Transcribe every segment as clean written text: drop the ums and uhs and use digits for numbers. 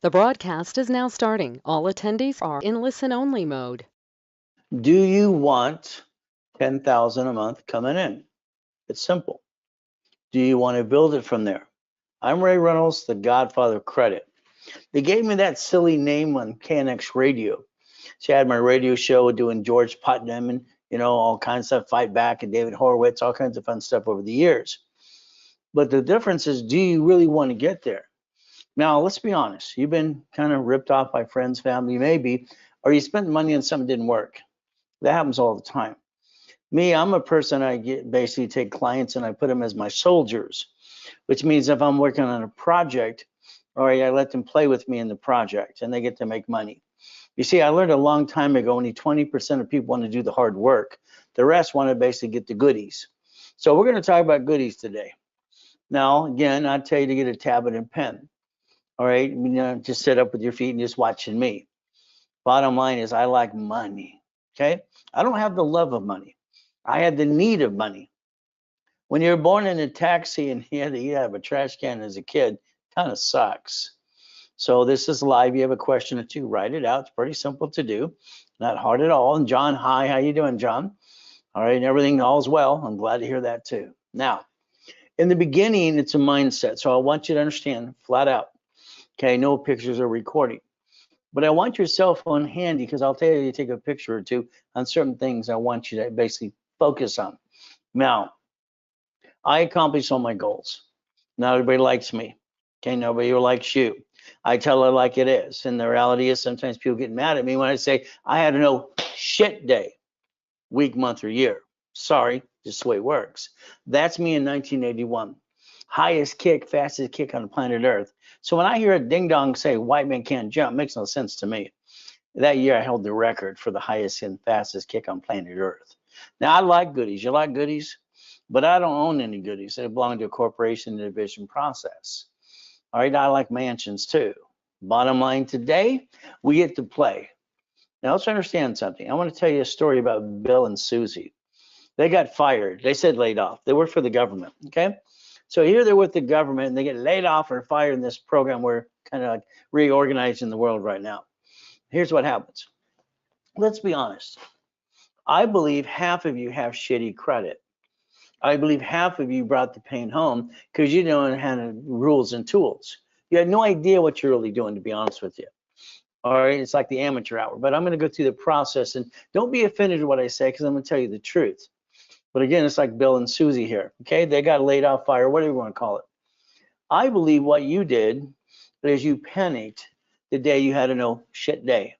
The broadcast is now starting. All attendees are in listen-only mode. Do you want 10,000 a month coming in? It's simple. Do you want to build it from there? I'm Ray Reynolds, the godfather of credit. They gave me that silly name on KNX radio. So I had my radio show doing George Putnam and, all kinds of stuff, Fight Back and David Horowitz, all kinds of fun stuff over the years. But the difference is, do you really want to get there? Now, let's be honest. You've been kind of ripped off by friends, family, maybe, or you spent money on something that didn't work. That happens all the time. Me, I'm a person, basically take clients and I put them as my soldiers, which means if I'm working on a project, all right, I let them play with me in the project and they get to make money. You see, I learned a long time ago, only 20% of people want to do the hard work. The rest want to basically get the goodies. So we're going to talk about goodies today. Now, again, I tell you to get a tablet and pen. All right, just sit up with your feet and just watching me. Bottom line is I like money, okay? I don't have the love of money. I had the need of money. When you're born in a taxi and you had to eat out of a trash can as a kid, kind of sucks. So this is live. You have a question or two, write it out. It's pretty simple to do, not hard at all. And John, hi, how you doing, John? All right, and everything all's well. I'm glad to hear that too. Now, in the beginning, it's a mindset. So I want you to understand flat out, okay, no pictures or recording. But I want your cell phone handy because I'll tell you to take a picture or two on certain things I want you to basically focus on. Now, I accomplish all my goals. Not everybody likes me. Okay, nobody likes you. I tell it like it is. And the reality is sometimes people get mad at me when I say I had a no shit day, week, month, or year. Sorry, just the way it works. That's me in 1981. Highest kick, fastest kick on the planet Earth. So when I hear a ding dong say white man can't jump, it makes no sense to me. That year I held the record for the highest and fastest kick on planet Earth. Now I like goodies. You like goodies? But I don't own any goodies. They belong to a corporation division process. All right, I like mansions too. Bottom line today, we get to play. Now let's understand something. I want to tell you a story about Bill and Susie. They got fired. They said laid off. They work for the government. Okay. So here they're with the government and they get laid off or fired in this program. We're kind of like reorganizing the world right now. Here's what happens. Let's be honest. I believe half of you have shitty credit. I believe half of you brought the pain home because you don't have rules and tools. You had no idea what you're really doing, to be honest with you. All right, it's like the amateur hour. But I'm going to go through the process and don't be offended at what I say because I'm going to tell you the truth. But again, it's like Bill and Susie here. Okay, they got laid off, fired, whatever you want to call it. I believe what you did is you panicked the day you had a no shit day.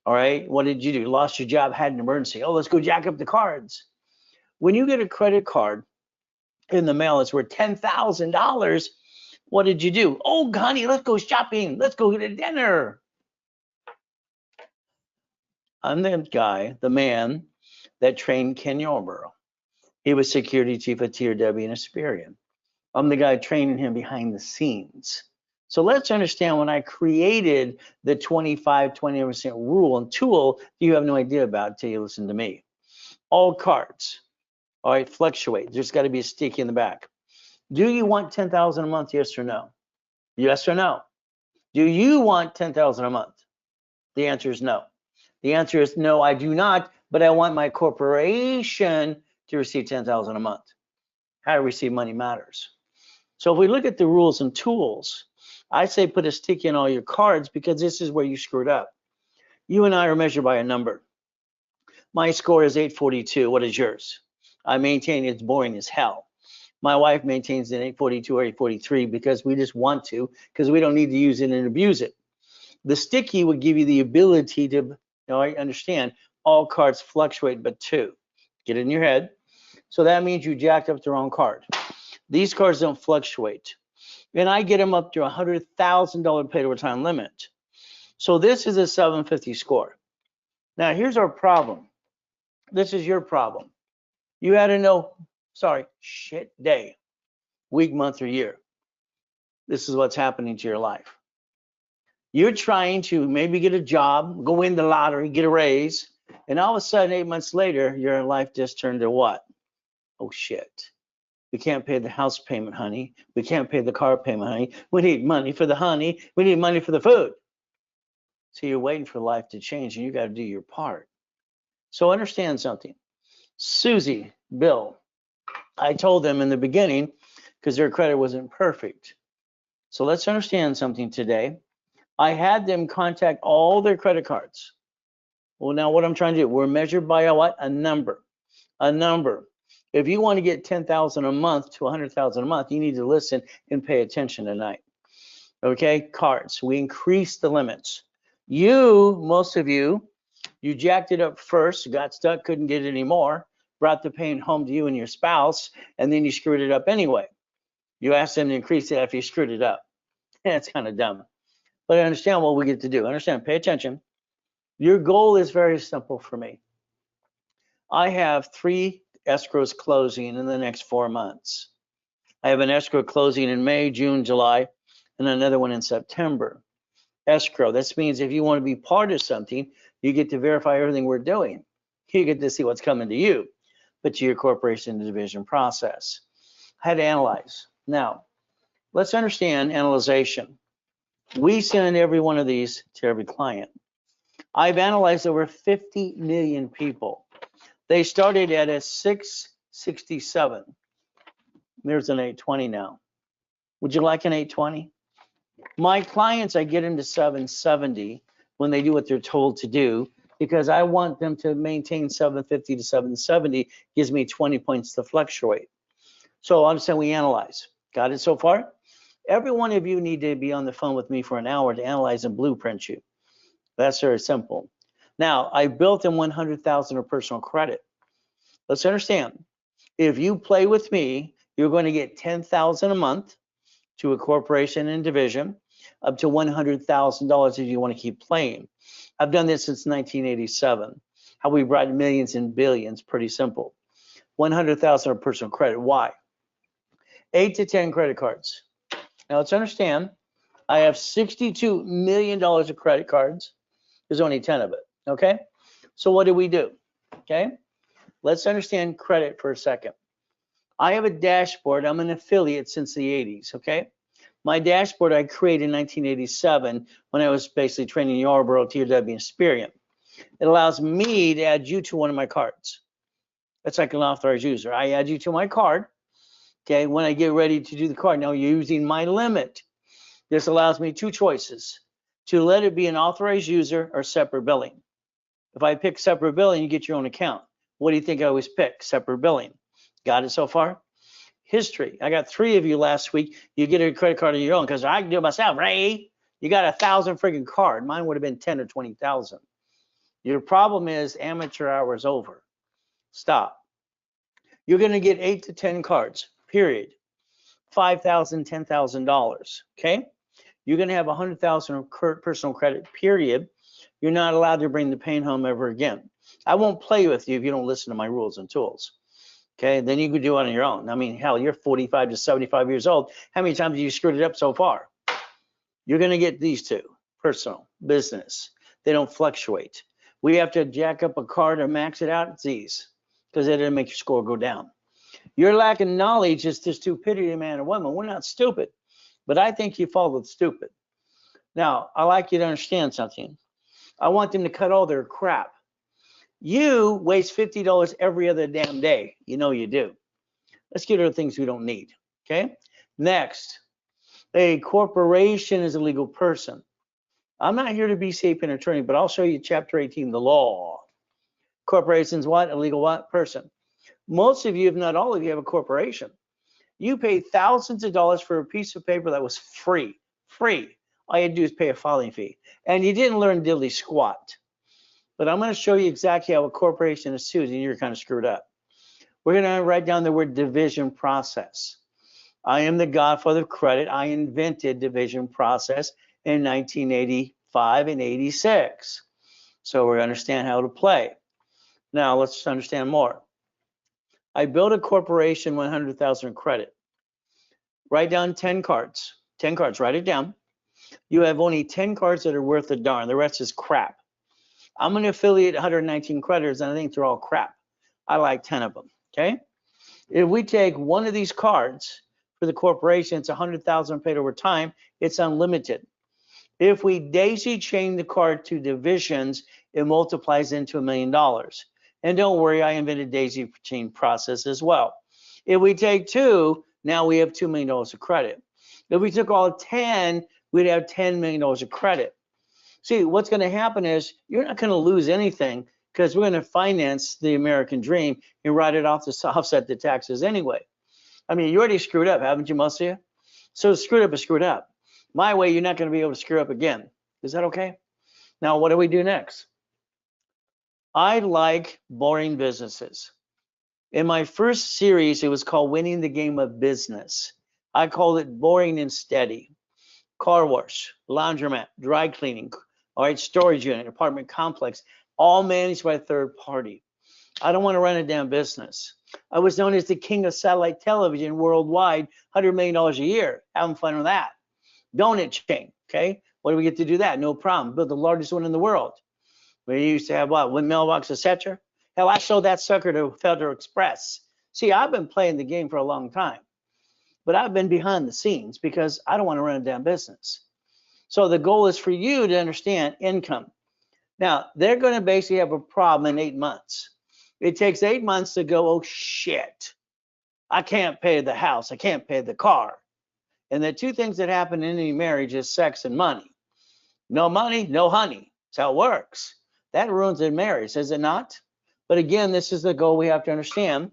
All right, what did you do? You lost your job, had an emergency. Oh, let's go jack up the cards. When you get a credit card in the mail, it's worth $10,000. What did you do? Oh, honey, let's go shopping. Let's go get a dinner. I'm the guy, the man that trained Ken Yarborough. He was security chief at TRW and Asperian. I'm the guy training him behind the scenes. So let's understand when I created the 25-20% rule and tool you have no idea about until you listen to me. All cards, all right, fluctuate. There's got to be a sticky in the back. Do you want 10,000 a month? Yes or no? Yes or no? Do you want 10,000 a month? The answer is no. The answer is no, I do not, but I want my corporation to receive 10,000 a month. How to receive money matters. So if we look at the rules and tools, I say put a sticky in all your cards because this is where you screwed up. You and I are measured by a number. My score is 842. What is yours? I maintain it's boring as hell. My wife maintains an 842 or 843 because we just want to, because we don't need to use it and abuse it. The sticky would give you the ability to understand all cards fluctuate but two. Get it in your head. So that means you jacked up the wrong card. These cards don't fluctuate. And I get them up to $100,000 paid overtime limit. So this is a 750 score. Now here's our problem. This is your problem. You had a shit day, week, month, or year. This is what's happening to your life. You're trying to maybe get a job, go win the lottery, get a raise, and all of a sudden 8 months later, your life just turned to what? Oh shit. We can't pay the house payment, honey. We can't pay the car payment, honey. We need money for the honey. We need money for the food. So you're waiting for life to change, and you got to do your part. So understand something. Susie, Bill, I told them in the beginning because their credit wasn't perfect. So let's understand something today. I had them contact all their credit cards. Well, now what I'm trying to do, we're measured by a what? A number. A number. If you want to get 10,000 a month to 100,000 a month, you need to listen and pay attention tonight. Okay, cards. We increased the limits. Most of you jacked it up first, got stuck, couldn't get it anymore, brought the pain home to you and your spouse, and then you screwed it up anyway. You asked them to increase it after you screwed it up. That's kind of dumb. But I understand what we get to do. Understand, pay attention. Your goal is very simple for me. I have 3 escrows closing in the next 4 months. I have an escrow closing in May, June, July, and another one in September. Escrow, this means if you want to be part of something, you get to verify everything we're doing. You get to see what's coming to you, but to your corporation division process. I had to analyze. Now, let's understand analyzation. We send every one of these to every client. I've analyzed over 50 million people. They started at a 667. There's an 820 now. Would you like an 820? My clients, I get them to 770 when they do what they're told to do, because I want them to maintain 750 to 770, gives me 20 points to fluctuate. So I'm saying we analyze. Got it so far? Every one of you need to be on the phone with me for an hour to analyze and blueprint you. That's very simple. Now, I built in 100,000 of personal credit. Let's understand, if you play with me, you're going to get 10,000 a month to a corporation and division, up to $100,000 if you want to keep playing. I've done this since 1987. How we brought millions and billions, pretty simple. 100,000 of personal credit. Why? 8 to 10 credit cards. Now let's understand, I have $62 million of credit cards. There's only 10 of it, okay? So what do we do, okay? Let's understand credit for a second. I have a dashboard. I'm an affiliate since the 80s, okay? My dashboard I created in 1987 when I was basically training Yarborough, TW, and Experian. It allows me to add you to one of my cards. That's like an authorized user. I add you to my card, okay? When I get ready to do the card, now you're using my limit. This allows me 2 choices, to let it be an authorized user or separate billing. If I pick separate billing, you get your own account. What do you think I always pick? Separate billing. Got it so far? History. I got 3 of you last week. You get a credit card of your own because I can do it myself, Ray. You got 1,000 friggin' card. Mine would have been 10 or 20,000. Your problem is amateur hour is over. Stop. You're going to get 8 to 10 cards, period. $5,000, $10,000, okay? You're going to have 100,000 of personal credit, period. You're not allowed to bring the pain home ever again. I won't play with you if you don't listen to my rules and tools. Okay, then you could do it on your own. I mean, hell, you're 45 to 75 years old. How many times have you screwed it up so far? You're going to get these 2, personal, business. They don't fluctuate. We have to jack up a card or max it out. It's these, because it doesn't make your score go down. Your lack of knowledge is the stupidity of man or woman. We're not stupid, but I think you followed stupid. Now, I like you to understand something. I want them to cut all their crap. You waste $50 every other damn day. You know you do. Let's get rid of things we don't need, okay? Next, a corporation is a legal person. I'm not here to be safe an attorney, but I'll show you chapter 18, the law. Corporation's what? A legal what? Person. Most of you, if not all of you, have a corporation. You paid thousands of dollars for a piece of paper that was free. Free. All you had to do is pay a filing fee. And you didn't learn diddly squat. But I'm going to show you exactly how a corporation is sued, and you're kind of screwed up. We're going to write down the word division process. I am the godfather of credit. I invented division process in 1985 and 86. So we understand how to play. Now let's understand more. I built a corporation, 100,000 credit. Write down 10 cards. 10 cards, write it down. You have only 10 cards that are worth a darn. The rest is crap. I'm an affiliate, 119 creditors, and I think they're all crap. I like 10 of them, okay? If we take one of these cards for the corporation, it's 100,000 paid over time, it's unlimited. If we daisy chain the card to divisions, it multiplies into $1 million. And don't worry, I invented daisy chain process as well. If we take 2, now we have $2 million of credit. If we took all 10, we'd have $10 million of credit. See, what's going to happen is you're not going to lose anything because we're going to finance the American dream and write it off to offset the taxes anyway. I mean, you already screwed up, haven't you, most of you? So screwed up is screwed up. My way, you're not going to be able to screw up again. Is that okay? Now, what do we do next? I like boring businesses. In my first series, it was called Winning the Game of Business. I called it Boring and Steady. Car wash, laundromat, dry cleaning, all right, storage unit, apartment complex, all managed by a third party. I don't want to run a damn business. I was known as the king of satellite television worldwide, $100 million a year. Having fun with that. Donut chain, okay? What do we get to do that? No problem. Build the largest one in the world. We used to have what? One mailbox, etc. Hell, I sold that sucker to Federal Express. See, I've been playing the game for a long time, but I've been behind the scenes because I don't want to run a damn business. So the goal is for you to understand income. Now, they're going to basically have a problem in 8 months. It takes 8 months to go, oh shit, I can't pay the house, I can't pay the car. And the two things that happen in any marriage is sex and money. No money, no honey. That's how it works. That ruins a marriage, is it not? But again, this is the goal we have to understand.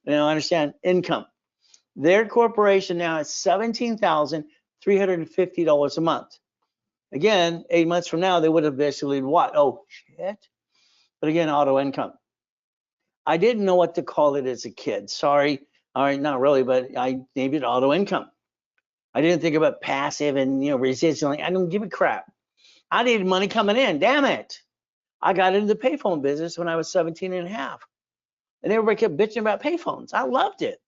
Understand income. Their corporation now is $17,350 a month. Again, 8 months from now, they would have basically what? Oh shit. But again, auto income. I didn't know what to call it as a kid. Sorry. All right, not really, but I named it auto income. I didn't think about passive and residual. I don't give a crap. I needed money coming in. Damn it. I got into the payphone business when I was 17 and a half. And everybody kept bitching about payphones. I loved it.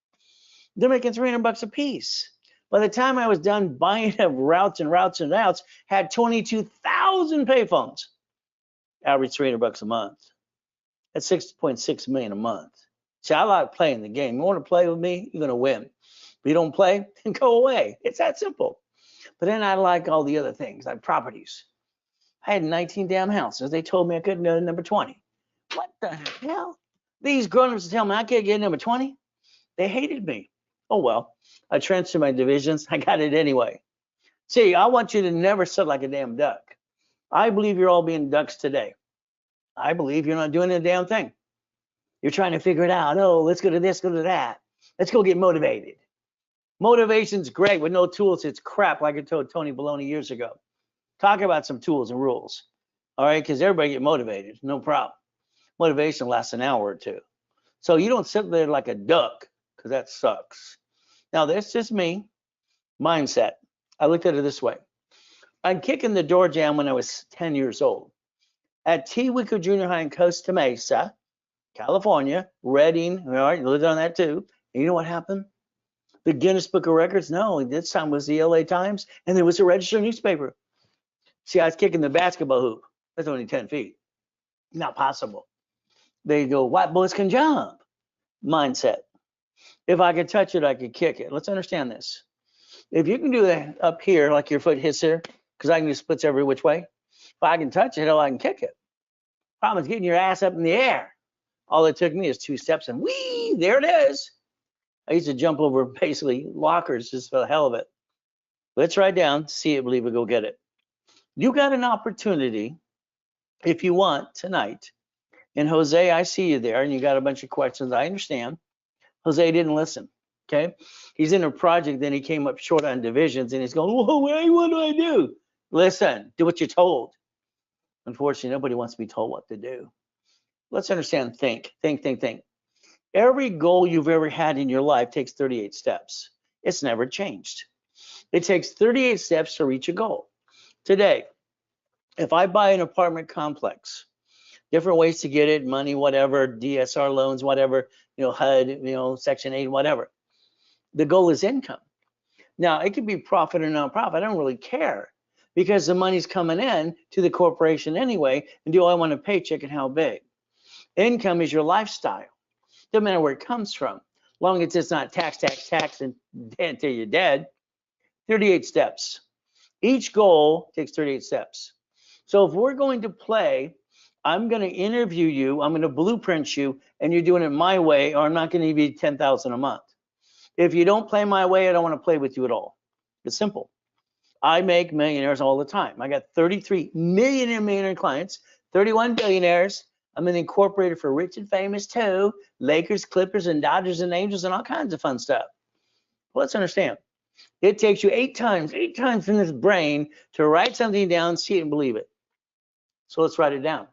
They're making $300 a piece. By the time I was done buying routes and routes and routes, had 22,000 payphones. Average $300 a month. That's 6.6 million a month. See, I like playing the game. You want to play with me, you're going to win. If you don't play, then go away. It's that simple. But then I like all the other things, like properties. I had 19 damn houses. They told me I couldn't go to number 20. What the hell? These grown-ups tell me I can't get number 20. They hated me. Oh, well, I transferred my divisions. I got it anyway. See, I want you to never sit like a damn duck. I believe you're all being ducks today. I believe you're not doing a damn thing. You're trying to figure it out. Oh, let's go to this, go to that. Let's go get motivated. Motivation's great. With no tools, it's crap, like I told Tony Baloney years ago. Talk about some tools and rules. All right, because everybody get motivated. No problem. Motivation lasts an hour or two. So you don't sit there like a duck, because that sucks. Now, that's just me. Mindset. I looked at it this way. I'm kicking the door jam when I was 10 years old. At Tewico Junior High in Costa Mesa, California, Redding, all right, lived on that too. And you know what happened? The Guinness Book of Records? No, this time was the LA Times, and there was a registered newspaper. See, I was kicking the basketball hoop. That's only 10 feet. Not possible. They go, white boys can jump. Mindset. If I could touch it, I could kick it. Let's understand this. If you can do that up here, like your foot hits here, because I can do splits every which way. If I can touch it, I can kick it. Problem is getting your ass up in the air. All it took me is 2 steps and whee, there it is. I used to jump over basically lockers just for the hell of it. Let's write down, see it, believe it, go get it. You got an opportunity, if you want, tonight. And Jose, I see you there, and you got a bunch of questions. I understand. Jose didn't listen, okay? He's in a project, then he came up short on divisions, and he's going, whoa, what do I do? Listen, do what you're told. Unfortunately, nobody wants to be told what to do. Let's understand, think. Every goal you've ever had in your life takes 38 steps. It's never changed. It takes 38 steps to reach a goal. Today, if I buy an apartment complex, different ways to get it, money, whatever, DSR loans, whatever, HUD, Section 8, whatever. The goal is income. Now, it could be profit or non-profit. I don't really care because the money's coming in to the corporation anyway. And do I want a paycheck and how big? Income is your lifestyle. Doesn't matter where it comes from. long as it's not tax until you're dead. 38 steps. Each goal takes 38 steps. So if we're going to play, I'm going to interview you, I'm going to blueprint you, and you're doing it my way, or I'm not going to give you 10,000 a month. If you don't play my way, I don't want to play with you at all. It's simple. I make millionaires all the time. I got 33 millionaire clients, 31 billionaires. I'm an incorporator for Rich and Famous too, Lakers, Clippers, and Dodgers and Angels, and all kinds of fun stuff. Well, let's understand. It takes you eight times in this brain to write something down, see it, and believe it. So let's write it down.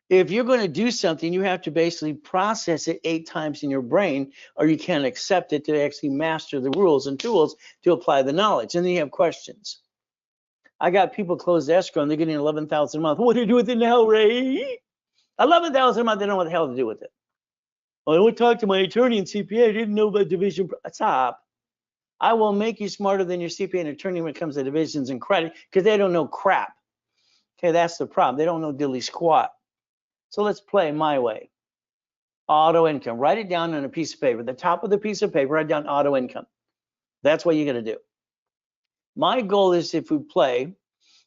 If you're going to do something, you have to basically process it 8 times in your brain, or you can't accept it to actually master the rules and tools to apply the knowledge. And then you have questions. I got people close escrow and they're getting 11,000 a month. What do you do with it now, Ray? 11,000 a month, they don't know what the hell to do with it. Well, I went to talk to my attorney and CPA. I didn't know about division. Stop. I will make you smarter than your CPA and attorney when it comes to divisions and credit, because they don't know crap. Okay, that's the problem. They don't know diddly squat. So let's play my way. Auto income. Write it down on a piece of paper. The top of the piece of paper, write down auto income. That's what you're going to do. My goal is, if we play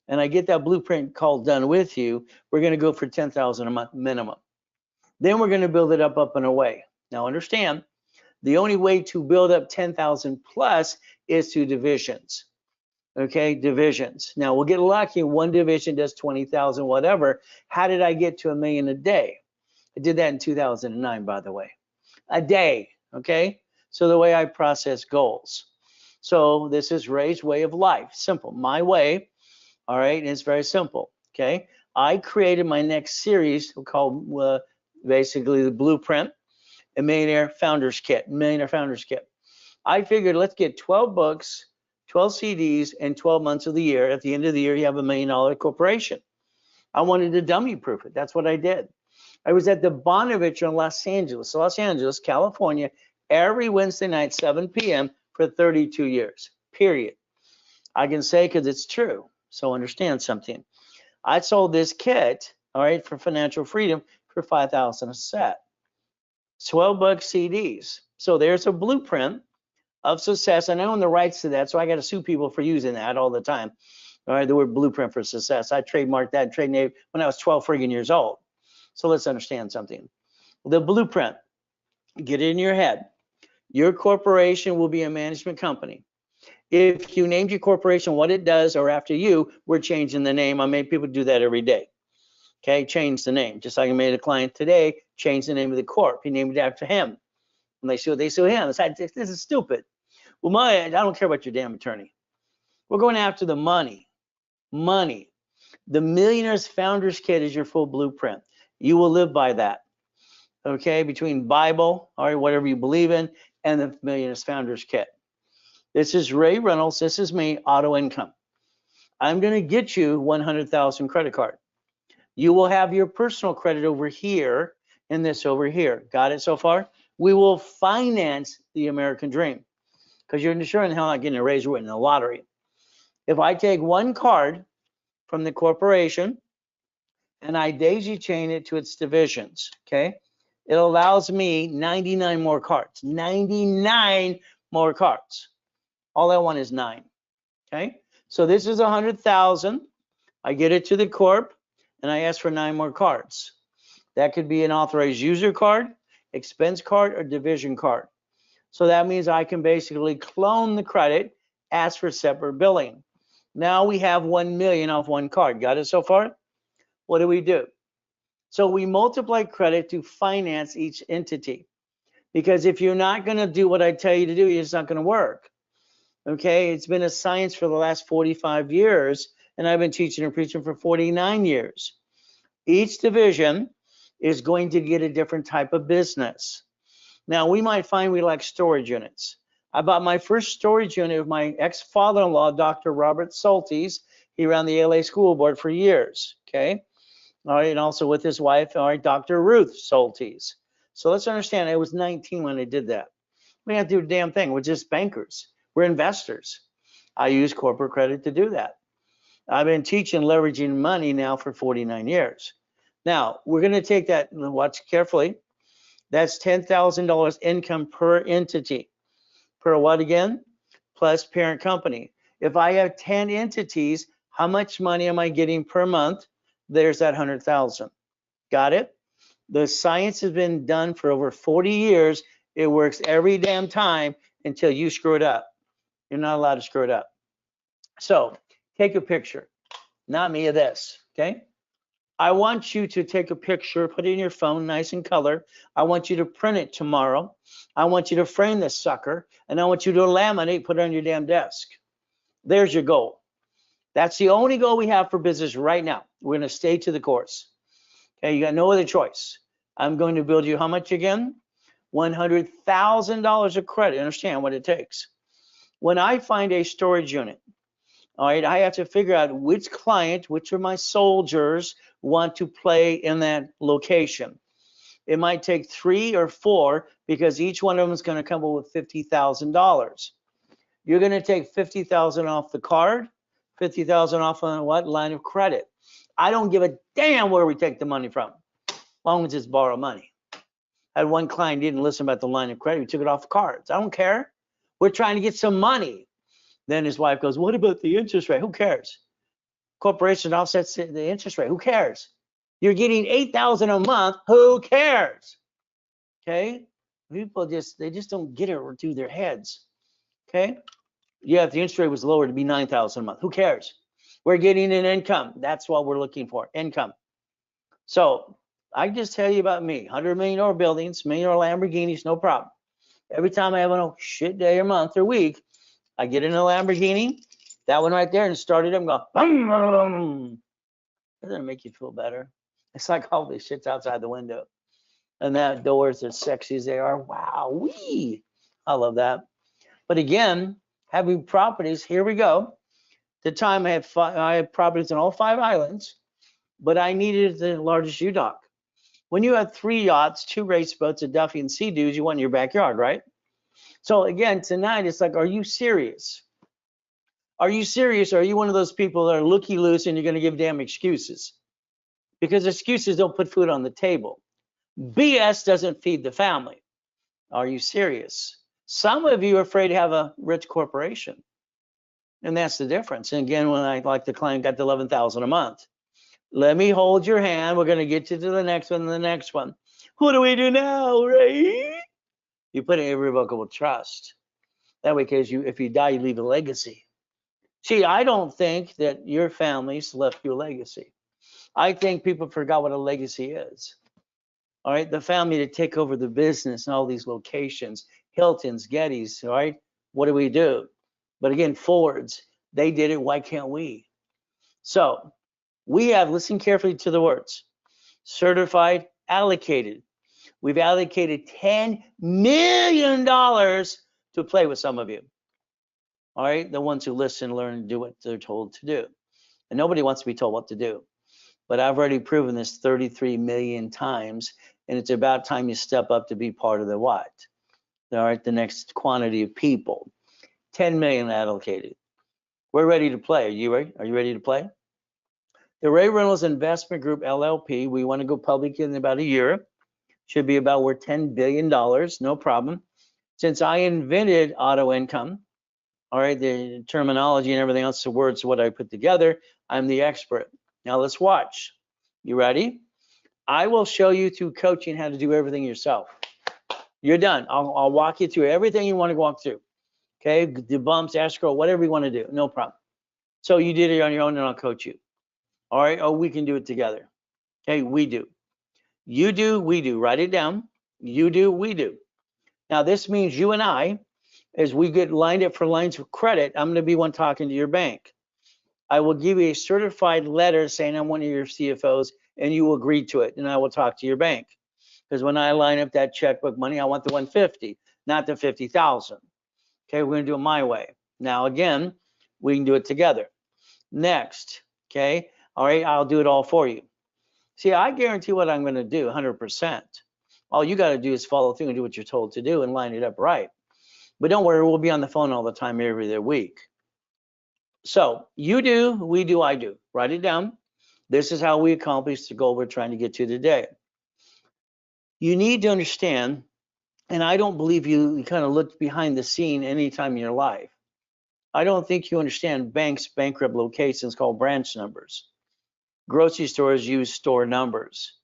and I get that blueprint call done with you, we're going to go for 10,000 a month minimum. Then we're going to build it up and away. Now understand, the only way to build up 10,000 plus is through divisions. Okay, divisions. Now we'll get lucky. One division does 20,000, whatever. How did I get to $1 million a day? I did that in 2009, by the way. A day, okay? So the way I process goals. So this is Ray's way of life. Simple. My way, all right? And it's very simple, okay? I created my next series called basically the Blueprint, a Millionaire Founders Kit, Millionaire Founders Kit. I figured let's get 12 books, 12 CDs, and 12 months of the year. At the end of the year, you have $1 million corporation. I wanted to dummy proof it. That's what I did. I was at the Bonovich in Los Angeles, California, every Wednesday night, 7 p.m. for 32 years, period. I can say because it's true. So understand something. I sold this kit, all right, for financial freedom for $5,000 a set. 12 bucks CDs. So there's a blueprint of success, and I own the rights to that, so I got to sue people for using that all the time. All right, the word blueprint for success. I trademarked that trade name when I was 12 friggin' years old. So let's understand something. The blueprint, get it in your head. Your corporation will be a management company. If you named your corporation what it does, or after you, we're changing the name. I make people do that every day. Okay, change the name. Just like I made a client today, change the name of the corp. He named it after him. And they sue him. It's like, this is stupid. Well, I don't care about your damn attorney. We're going after the money. Money. The Millionaires Founders Kit is your full blueprint. You will live by that. Okay, between Bible, all right, whatever you believe in, and the Millionaires Founders Kit. This is Ray Reynolds. This is me, auto income. I'm going to get you 100,000 credit card. You will have your personal credit over here and this over here. Got it so far? We will finance the American dream, because you're sure in hell not getting a raise or winning the lottery. If I take one card from the corporation and I daisy chain it to its divisions, okay, it allows me 99 more cards. 99 more cards. All I want is 9. Okay, so this is 100,000. I get it to the corp and I ask for 9 more cards. That could be an authorized user card, expense card, or division card. So that means I can basically clone the credit, ask for separate billing. Now we have 1 million off one card. Got it so far? What do? So we multiply credit to finance each entity. Because if you're not going to do what I tell you to do, it's not going to work. Okay, it's been a science for the last 45 years, and I've been teaching and preaching for 49 years. Each division is going to get a different type of business. Now, we might find we like storage units. I bought my first storage unit with my ex-father-in-law, Dr. Robert Soltis. He ran the LA school board for years, okay? All right, and also with his wife, all right, Dr. Ruth Soltis. So let's understand, I was 19 when I did that. We didn't have to do a damn thing. We're just bankers. We're investors. I use corporate credit to do that. I've been teaching leveraging money now for 49 years. Now, we're going to take that, watch carefully. That's $10,000 income per entity. Per what again? Plus parent company. If I have 10 entities, how much money am I getting per month? There's that 100,000. Got it? The science has been done for over 40 years. It works every damn time until you screw it up. You're not allowed to screw it up. So take a picture, not me, of this, okay? I want you to take a picture, put it in your phone, nice in color. I want you to print it tomorrow. I want you to frame this sucker, and I want you to laminate, put it on your damn desk. There's your goal. That's the only goal we have for business right now. We're going to stay to the course. Okay, you got no other choice. I'm going to build you how much again? $100,000 of credit. Understand what it takes. When I find a storage unit, all right, I have to figure out which client, which of my soldiers want to play in that location. It might take 3 or 4 because each one of them is going to come up with $50,000. You're going to take $50,000 off the card, $50,000 off on what? Line of credit. I don't give a damn where we take the money from, as long as it's borrowed money. I had one client didn't listen about the line of credit. We took it off the cards. I don't care. We're trying to get some money. Then his wife goes, what about the interest rate? Who cares? Corporation offsets the interest rate. Who cares? You're getting $8,000 a month. Who cares? Okay. People they just don't get it through their heads. Okay. Yeah, if the interest rate was lower, it'd be $9,000 a month. Who cares? We're getting an income. That's what we're looking for, income. So I just tell you about me, $100 million buildings, $1 million Lamborghinis, no problem. Every time I have a shit day or month or week, I get in a Lamborghini, that one right there, and started them go, boom, boom, boom. Doesn't it make you feel better? It's like all this shit's outside the window. And that doors, as sexy as they are, wow, wee. I love that. But again, having properties, here we go. At the time I had properties on all 5 islands, but I needed the largest U-Dock. When you have 3 yachts, 2 race boats, a Duffy, and Sea-Doos, you want in your backyard, right? So again, tonight, it's like, are you serious? Are you serious? Or are you one of those people that are looky-loose and you're going to give damn excuses? Because excuses don't put food on the table. BS doesn't feed the family. Are you serious? Some of you are afraid to have a rich corporation. And that's the difference. And again, when I like the client got the $11,000 a month, let me hold your hand. We're going to get you to the next one and the next one. What do we do now, right? You put an irrevocable trust. That way, because if you die, you leave a legacy. See, I don't think that your family's left you a legacy. I think people forgot what a legacy is. All right, the family to take over the business and all these locations, Hilton's, Getty's, all right? What do we do? But again, Ford's, they did it, why can't we? So we have, listen carefully to the words, certified, allocated. We've allocated $10 million to play with some of you. All right, the ones who listen, learn, and do what they're told to do. And nobody wants to be told what to do. But I've already proven this 33 million times, and it's about time you step up to be part of the what? All right, the next quantity of people. 10 million allocated. We're ready to play. Are you ready? Are you ready to play? The Ray Reynolds Investment Group LLP, we want to go public in about a year. Should be about worth $10 billion, no problem. Since I invented auto income, all right, the terminology and everything else, the words, what I put together, I'm the expert. Now let's watch. You ready? I will show you through coaching how to do everything yourself. You're done. I'll walk you through everything you want to walk through. Okay, the bumps, escrow, whatever you want to do, no problem. So you did it on your own and I'll coach you. All right, oh, we can do it together. Okay, we do. You do, we do. Write it down. You do, we do. Now this means you and I, as we get lined up for lines of credit, I'm going to be one talking to your bank. I will give you a certified letter saying I'm one of your CFOs and you will agree to it, and I will talk to your bank. Because when I line up that checkbook money, I want the 150, not the 50,000. Okay, we're going to do it my way. Now again, we can do it together. Next, okay, all right, I'll do it all for you. See, I guarantee what I'm going to do 100%. All you got to do is follow through and do what you're told to do and line it up right. But don't worry, we'll be on the phone all the time every other week. So you do, we do, I do. Write it down. This is how we accomplish the goal we're trying to get to today. You need to understand, and I don't believe you kind of look behind the scene anytime in your life. I don't think you understand banks' bankrupt locations called branch numbers. Grocery stores use store numbers.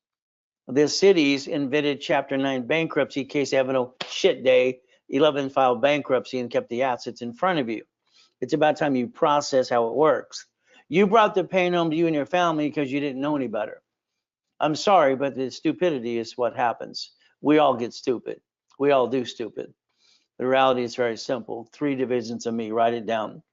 The cities invented Chapter 9 bankruptcy in case they have no shit day. 11 filed bankruptcy and kept the assets in front of you. It's about time you process how it works. You brought the pain home to you and your family because you didn't know any better. I'm sorry, but the stupidity is what happens. We all get stupid. We all do stupid. The reality is very simple. 3 divisions of me. Write it down.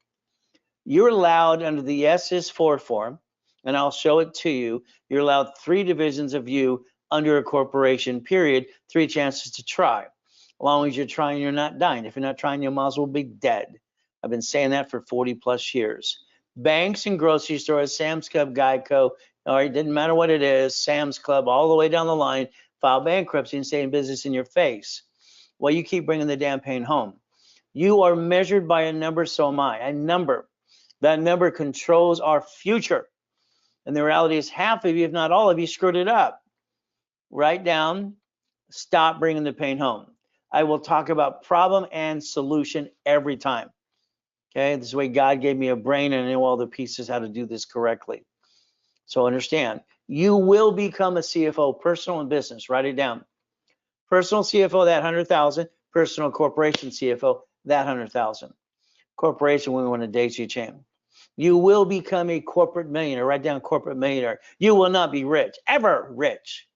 You're allowed under the SS4 form, and I'll show it to you. You're allowed 3 divisions of you under a corporation, period. 3 chances to try. As long as you're trying, you're not dying. If you're not trying, you might as well be dead. I've been saying that for 40 plus years. Banks and grocery stores, Sam's Club, Geico, all right, didn't matter what it is, Sam's Club, all the way down the line, file bankruptcy and stay in business in your face. Well, you keep bringing the damn pain home. You are measured by a number, so am I. A number. That number controls our future. And the reality is half of you, if not all of you, screwed it up. Write down, stop bringing the pain home. I will talk about problem and solution every time. Okay, this is the way God gave me a brain and I know all the pieces how to do this correctly. So understand, you will become a CFO, personal and business. Write it down. Personal CFO, that 100,000. Personal corporation CFO, that 100,000. Corporation, we want to daisy chain. You will become a corporate millionaire. Write down corporate millionaire. You will not be rich, ever rich.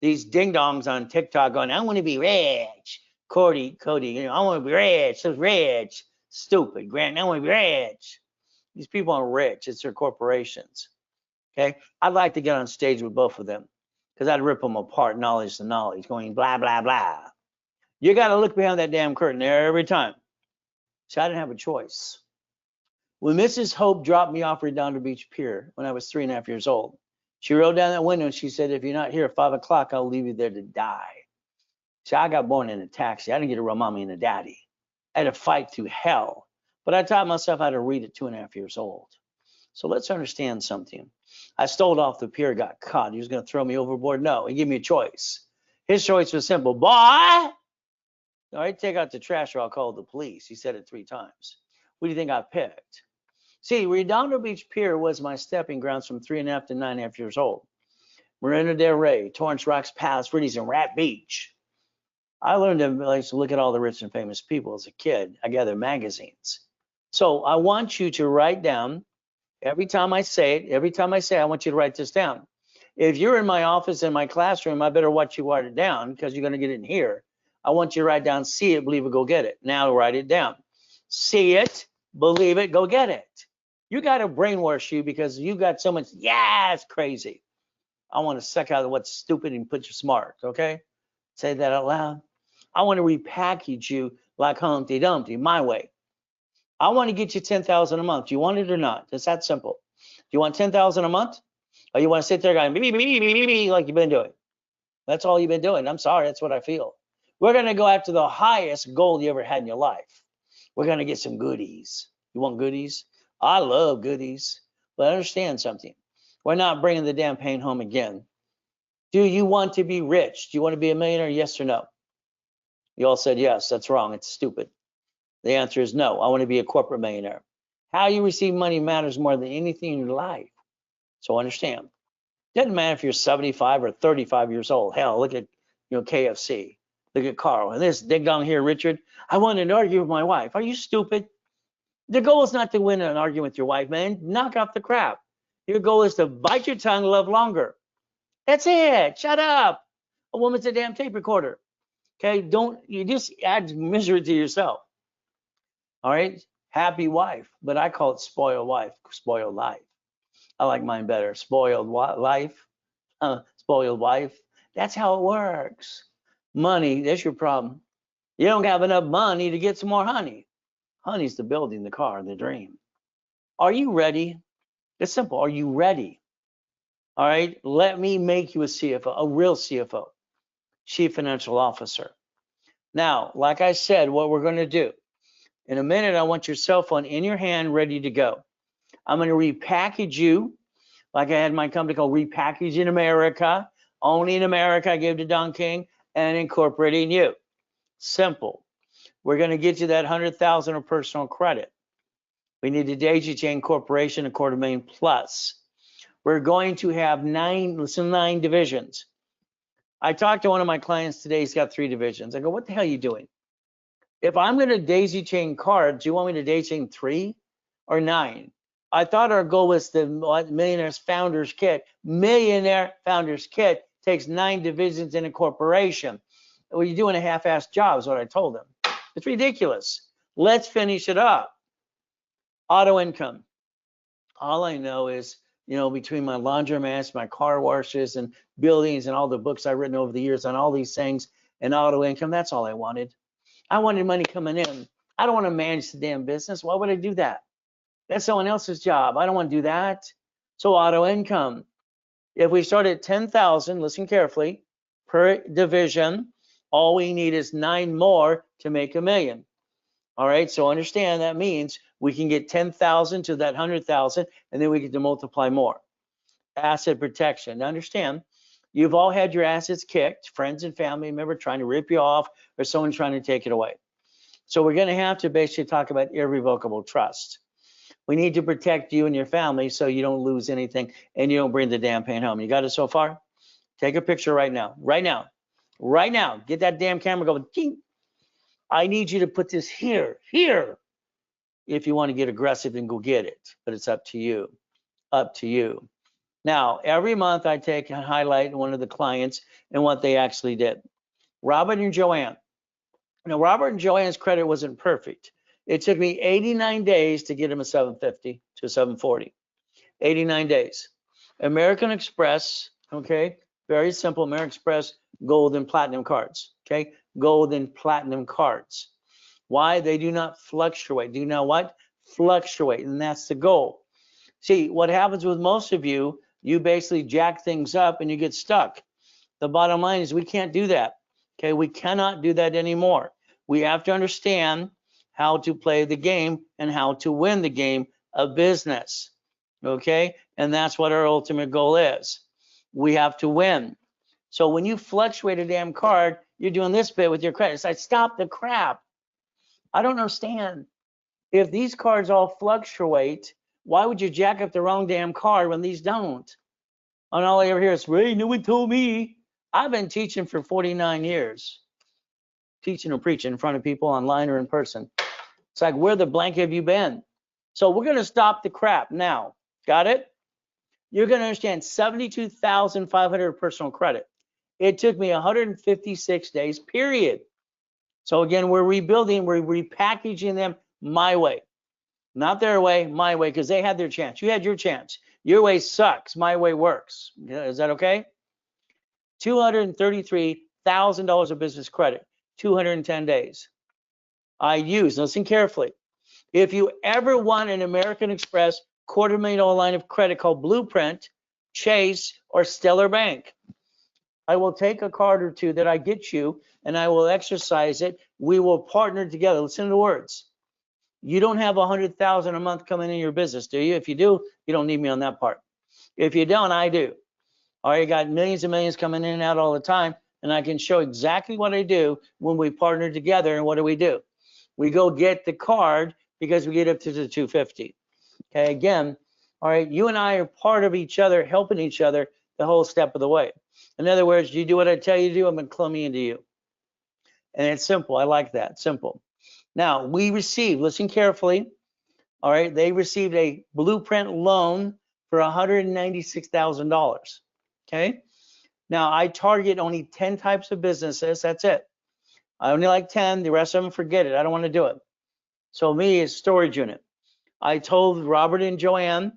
These ding dongs on TikTok going, I want to be rich. Cody, you know, I want to be rich. So rich. Stupid. Grant, I want to be rich. These people aren't rich. It's their corporations. Okay. I'd like to get on stage with both of them because I'd rip them apart, knowledge to knowledge, going blah, blah, blah. You got to look behind that damn curtain there every time. So I didn't have a choice. When Mrs. Hope dropped me off Redondo Beach Pier when I was 3.5 years old, she rolled down that window and she said, if you're not here at 5 o'clock, I'll leave you there to die. So I got born in a taxi. I didn't get a real mommy and a daddy. I had to fight through hell. But I taught myself how to read at 2.5 years old. So let's understand something. I stole off the pier, got caught. He was going to throw me overboard. No, he gave me a choice. His choice was simple. Boy, all right, take out the trash or I'll call the police. He said it 3 times. What do you think I picked? See, Redondo Beach Pier was my stepping grounds from 3.5 to 9.5 years old. Marina del Rey, Torrance Rocks, Palos Verdes, and Rat Beach. I learned to look at all the rich and famous people as a kid. I gathered magazines. So I want you to write down, every time I say it, I want you to write this down. If you're in my office, in my classroom, I better watch you write it down because you're going to get it in here. I want you to write down, see it, believe it, go get it. Now write it down. See it, believe it, go get it. You got to brainwash you because you got so much, yeah, it's crazy. I want to suck out of what's stupid and put you smart, okay? Say that out loud. I want to repackage you like Humpty Dumpty, my way. I want to get you 10,000 a month. Do you want it or not? It's that simple. Do you want 10,000 a month? Or you want to sit there going, like you've been doing? That's all you've been doing. I'm sorry, that's what I feel. We're going to go after the highest goal you ever had in your life. We're going to get some goodies. You want goodies? I love goodies. But understand something. We're not bringing the damn pain home again. Do you want to be rich? Do you want to be a millionaire? Yes or no? You all said yes. That's wrong. It's stupid. The answer is no. I want to be a corporate millionaire. How you receive money matters more than anything in your life. So understand. Doesn't matter if you're 75 or 35 years old. Hell, look at KFC. Look at Carl. And this ding dong here, Richard. I wanted to argue with my wife. Are you stupid? The goal is not to win an argument with your wife, man. Knock off the crap. Your goal is to bite your tongue, love longer. That's it. Shut up. A woman's a damn tape recorder. Okay, you just add misery to yourself. All right, happy wife, but I call it spoiled wife, spoiled life. I like mine better. Spoiled life, spoiled wife. That's how it works. Money, that's your problem. You don't have enough money to get some more honey. Honey's the building, the car, the dream. Are you ready? It's simple. Are you ready? All right, let me make you a CFO, a real CFO, Chief Financial Officer. Now, like I said, what we're going to do, in a minute, I want your cell phone in your hand, ready to go. I'm going to repackage you, like I had my company called Repackage in America. Only in America, I gave to Don King. and incorporating you. Simple. We're going to get you that 100,000 of personal credit. We need a daisy chain corporation, $250,000 plus. We're going to have 9 divisions. I talked to one of my clients today. He's got 3 divisions. I go, what the hell are you doing? If I'm going to daisy chain cards, do you want me to daisy chain 3 or 9? I thought our goal was the Millionaire's Founders Kit. Millionaire Founders Kit takes 9 divisions in a corporation. Well, you're doing a half-assed job is what I told him. It's ridiculous. Let's finish it up. Auto income. All I know is, between my laundromats, my car washes and buildings and all the books I've written over the years on all these things and auto income, that's all I wanted. I wanted money coming in. I don't want to manage the damn business. Why would I do that? That's someone else's job. I don't want to do that. So auto income. If we start at 10,000, listen carefully, per division, all we need is 9 more to make $1 million. All right, so understand that means we can get 10,000 to that 100,000, and then we get to multiply more. Asset protection. Now understand, you've all had your assets kicked, friends and family member trying to rip you off, or someone trying to take it away. So we're going to have to basically talk about irrevocable trust. We need to protect you and your family so you don't lose anything and you don't bring the damn pain home. You got it so far? Take a picture right now. Right now. Get that damn camera going. Ding. I need you to put this here. If you want to get aggressive, then go get it. But it's up to you. Up to you. Now, every month I take and highlight one of the clients and what they actually did. Robert and Joanne. Now, Robert and Joanne's credit wasn't perfect. It took me 89 days to get them a 750 to 740. 89 days. American Express, okay, very simple. American Express gold and platinum cards, okay, gold and platinum cards. Why? They do not fluctuate. Do you know what? Fluctuate, and that's the goal. See, what happens with most of you, you basically jack things up and you get stuck. The bottom line is we can't do that, okay? We cannot do that anymore. We have to understand how to play the game and how to win the game of business, okay? And that's what our ultimate goal is. We have to win. So when you fluctuate a damn card, you're doing this bit with your credit. It's like, stop the crap. I don't understand. If these cards all fluctuate, why would you jack up the wrong damn card when these don't? And all I ever hear is, Ray, no one told me. I've been teaching for 49 years. Teaching or preaching in front of people online or in person. It's like, where the blank have you been? So we're going to stop the crap now. Got it? You're going to understand 72,500 personal credit. It took me 156 days, period. So again, we're rebuilding, we're repackaging them my way. Not their way, my way, because they had their chance. You had your chance. Your way sucks. My way works. Is that okay? $233,000 of business credit, 210 days. I use, listen carefully. If you ever want an American Express $250,000 line of credit called Blueprint, Chase, or Stellar Bank, I will take a card or two that I get you and I will exercise it. We will partner together. Listen to the words. You don't have 100,000 a month coming in your business, do you? If you do, you don't need me on that part. If you don't, I do. All right, you got millions and millions coming in and out all the time, and I can show exactly what I do when we partner together. And what do? We go get the card because we get up to the 250. Okay, again, all right, you and I are part of each other, helping each other the whole step of the way. In other words, you do what I tell you to do, I'm going to clumb into you. And it's simple. I like that. Simple. Now, we received, listen carefully, all right, they received a Blueprint loan for $196,000. Okay. Now, I target only 10 types of businesses. That's it. I only like 10. The rest of them, forget it. I don't want to do it. So me is storage unit. I told Robert and Joanne,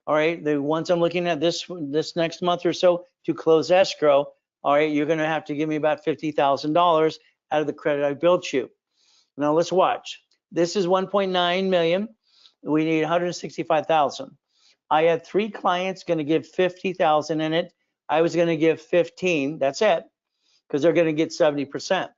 all right, the ones I'm looking at this next month or so to close escrow, all right, you're going to have to give me about $50,000 out of the credit I built you. Now let's watch. This is 1.9 million. We need 165,000. I had 3 clients going to give 50,000 in it. I was going to give 15. That's it, because they're going to get 70%.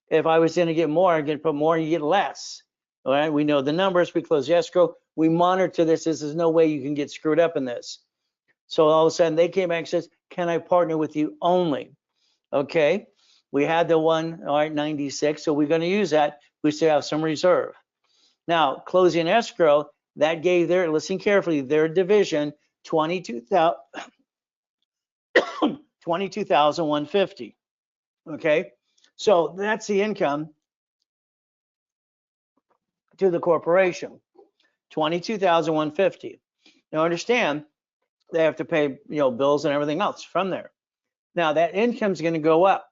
If I was going to get more, I'm going to put more, and you get less. All right, we know the numbers. We close the escrow. We monitor this. There's no way you can get screwed up in this. So all of a sudden they came back and says, can I partner with you only? Okay. We had the one, all right, 96, so we're going to use that. We still have some reserve. Now, closing escrow, that gave their, listen carefully, their division 22,150. Okay, so that's the income to the corporation, 22,150. Now understand, they have to pay, bills and everything else from there. Now that income is going to go up.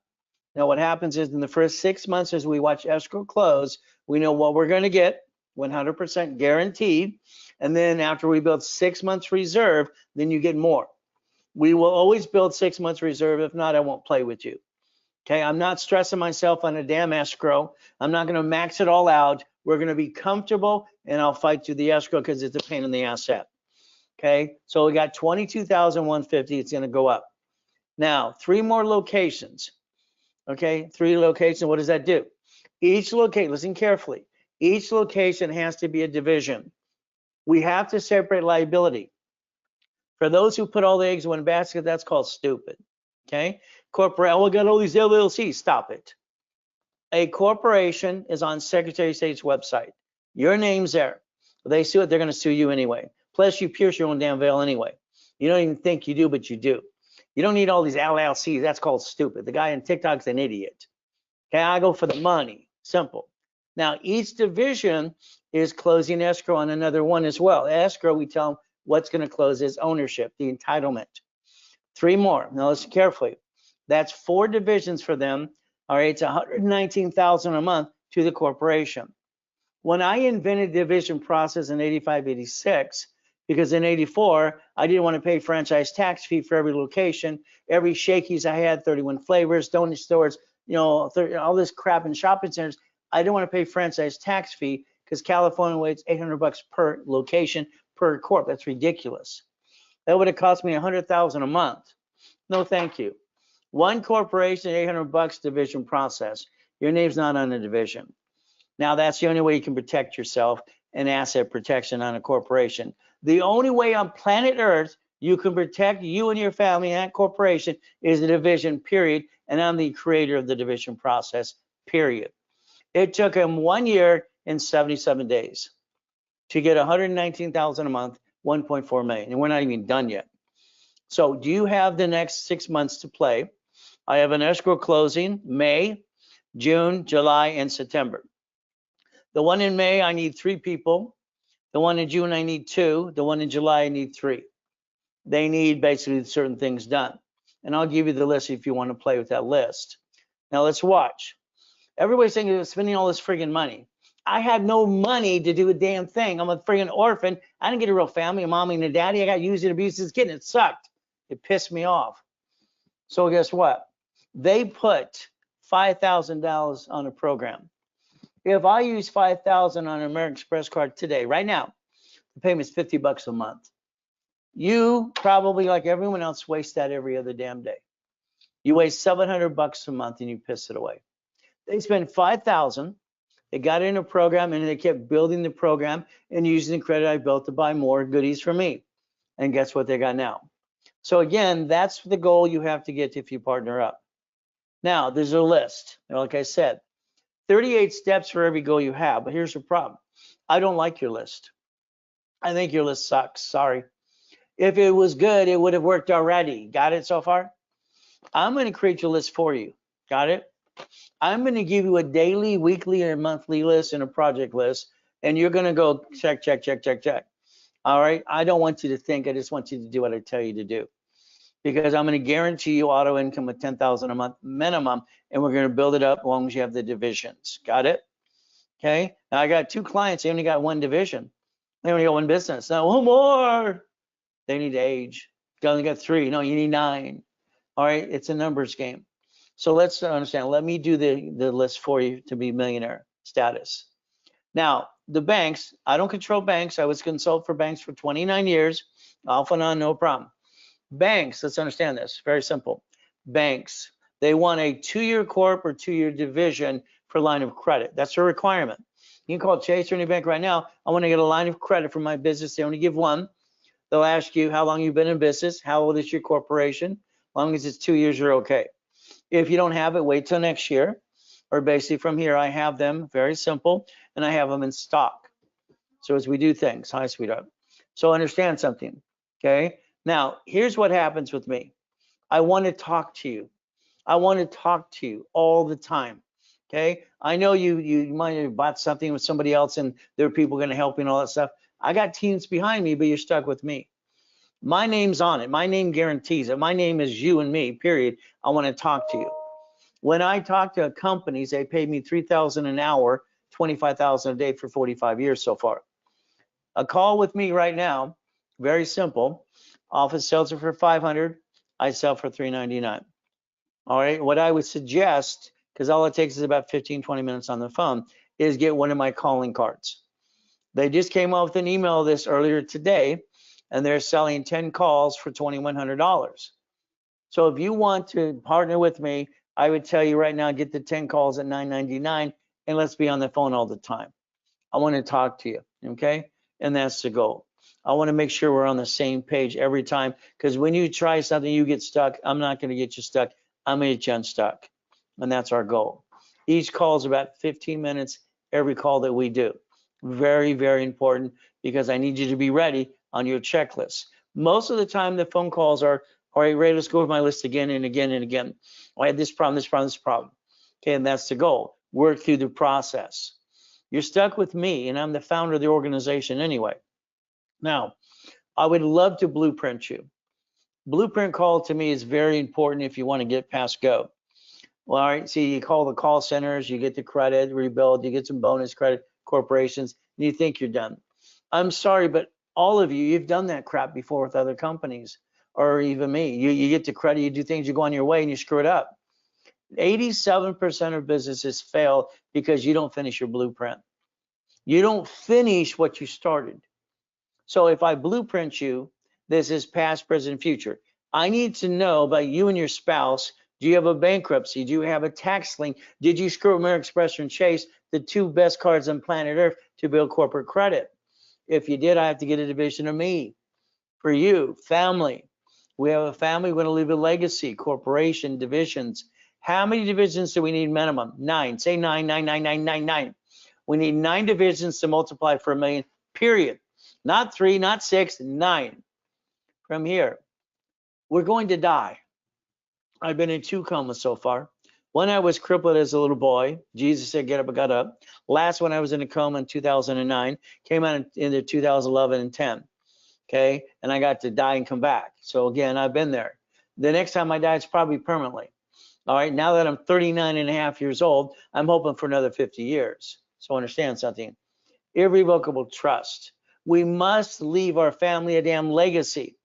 Now what happens is in the first 6 months as we watch escrow close, we know what we're going to get, 100% guaranteed. And then after we build 6 months reserve, then you get more. We will always build 6 months reserve. If not, I won't play with you. Okay, I'm not stressing myself on a damn escrow. I'm not going to max it all out. We're going to be comfortable, and I'll fight through the escrow because it's a pain in the asset. Okay, so we got 22,150. It's going to go up. Now, 3 more locations. Okay, 3 locations. What does that do? Each location, listen carefully, each location has to be a division. We have to separate liability. For those who put all the eggs in one basket, that's called stupid. Okay, corporate, we got all these LLCs. Stop it. A corporation is on Secretary of State's website. Your name's there. If they sue it, they're going to sue you anyway. Plus, you pierce your own damn veil anyway. You don't even think you do, but you do. You don't need all these LLCs. That's called stupid. The guy on TikTok's an idiot. Okay, I go for the money. Simple. Now, each division is closing escrow on another one as well. Escrow, we tell them what's going to close is ownership, the entitlement. 3 more. Now, listen carefully. That's 4 divisions for them. All right, it's $119,000 a month to the corporation. When I invented the division process in 85, 86, because in 84, I didn't want to pay franchise tax fee for every location, every Shakey's I had, 31 flavors, donut stores, all this crap in shopping centers. I didn't want to pay franchise tax fee because California waits $800 per location per corp. That's ridiculous. That would have cost me $100,000 a month. No, thank you. One corporation, $800 division process. Your name's not on the division. Now that's the only way you can protect yourself and asset protection on a corporation. The only way on planet Earth you can protect you and your family and that corporation is the division, period. And I'm the creator of the division process, period. It took him 1 year and 77 days to get $119,000 a month, 1.4 million, and we're not even done yet. So do you have the next 6 months to play? I have an escrow closing May, June, July, and September. The one in May, I need 3 people. The one in June, I need 2. The one in July, I need 3. They need basically certain things done. And I'll give you the list if you want to play with that list. Now let's watch. Everybody's saying you're spending all this friggin' money. I had no money to do a damn thing. I'm a friggin' orphan. I didn't get a real family, a mommy and a daddy. I got used and abused as a kid, and it sucked. It pissed me off. So guess what? They put $5,000 on a program. If I use $5,000 on an American Express card today, right now, the payment's $50 a month. You probably, like everyone else, waste that every other damn day. You waste $700 a month and you piss it away. They spent $5,000. They got in a program and they kept building the program and using the credit I built to buy more goodies for me. And guess what they got now? So again, that's the goal you have to get if you partner up. Now, there's a list. Like I said, 38 steps for every goal you have. But here's the problem. I don't like your list. I think your list sucks. Sorry. If it was good, it would have worked already. Got it so far? I'm going to create your list for you. Got it? I'm going to give you a daily, weekly, and monthly list and a project list. And you're going to go check, check, check, check, check. All right? I don't want you to think. I just want you to do what I tell you to do. Because I'm going to guarantee you auto income with $10,000 a month minimum, and we're going to build it up as long as you have the divisions. Got it? Okay. Now I got 2 clients. They only got 1 division. They only got 1 business. Now 1 more. They need to age. You only got 3. No, you need 9. All right. It's a numbers game. So let's understand. Let me do the list for you to be millionaire status. Now the banks. I don't control banks. I was consult for banks for 29 years. Off and on, no problem. Banks, let's understand this, very simple. Banks, they want a 2-year corp or 2-year division for line of credit. That's a requirement. You can call Chase or any bank right now. I want to get a line of credit for my business. They only give 1. They'll ask you how long you've been in business, how old is your corporation. As long as it's 2 years, you're okay. If you don't have it, wait till next year. Or basically from here, I have them, very simple, and I have them in stock. So as we do things, hi, sweetheart. So understand something, okay? Now, here's what happens with me. I want to talk to you. I want to talk to you all the time, okay? I know you might have bought something with somebody else and there are people going to help you and all that stuff. I got teams behind me, but you're stuck with me. My name's on it. My name guarantees it. My name is you and me, period. I want to talk to you. When I talk to companies, they paid me $3,000 an hour, $25,000 a day for 45 years so far. A call with me right now, very simple. Office sells it for $500. I sell for $399. All right. What I would suggest, because all it takes is about 15, 20 minutes on the phone, is get one of my calling cards. They just came out with an email this earlier today, and they're selling 10 calls for $2,100. So if you want to partner with me, I would tell you right now, get the 10 calls at $9.99, and let's be on the phone all the time. I want to talk to you, okay? And that's the goal. I want to make sure we're on the same page every time, because when you try something, you get stuck. I'm not going to get you stuck. I'm going to get you unstuck, and that's our goal. Each call is about 15 minutes, every call that we do. Very, very important, because I need you to be ready on your checklist. Most of the time, the phone calls are, all right, Ray, let's go over my list again and again and again. I had this problem, this problem, this problem. Okay, and that's the goal. Work through the process. You're stuck with me, and I'm the founder of the organization anyway. Now, I would love to blueprint you. Blueprint call to me is very important if you want to get past go. Well, all right, see, you call the call centers, you get the credit, rebuild, you get some bonus credit, corporations, and you think you're done. I'm sorry, but all of you, you've done that crap before with other companies, or even me. You get the credit, you do things, you go on your way, and you screw it up. 87% of businesses fail because you don't finish your blueprint. You don't finish what you started. So if I blueprint you, this is past, present, future. I need to know about you and your spouse. Do you have a bankruptcy? Do you have a tax lien? Did you screw American Express and Chase, the two best cards on planet Earth, to build corporate credit? If you did, I have to get a division of me. For you, family. We have a family, we're going to leave a legacy, corporation, divisions. How many divisions do we need minimum? 9. Say 9, 9, 9, 9, 9, 9. We need 9 divisions to multiply for $1 million, period. Not 3, not 6, 9. From here, we're going to die. I've been in 2 comas so far. One, I was crippled as a little boy. Jesus said, get up, I got up. Last one, I was in a coma in 2009, came out into 2011 and 10. Okay, and I got to die and come back. So again, I've been there. The next time I die, it's probably permanently. All right, now that I'm 39 and a half years old, I'm hoping for another 50 years. So understand something. Irrevocable trust. We must leave our family a damn legacy.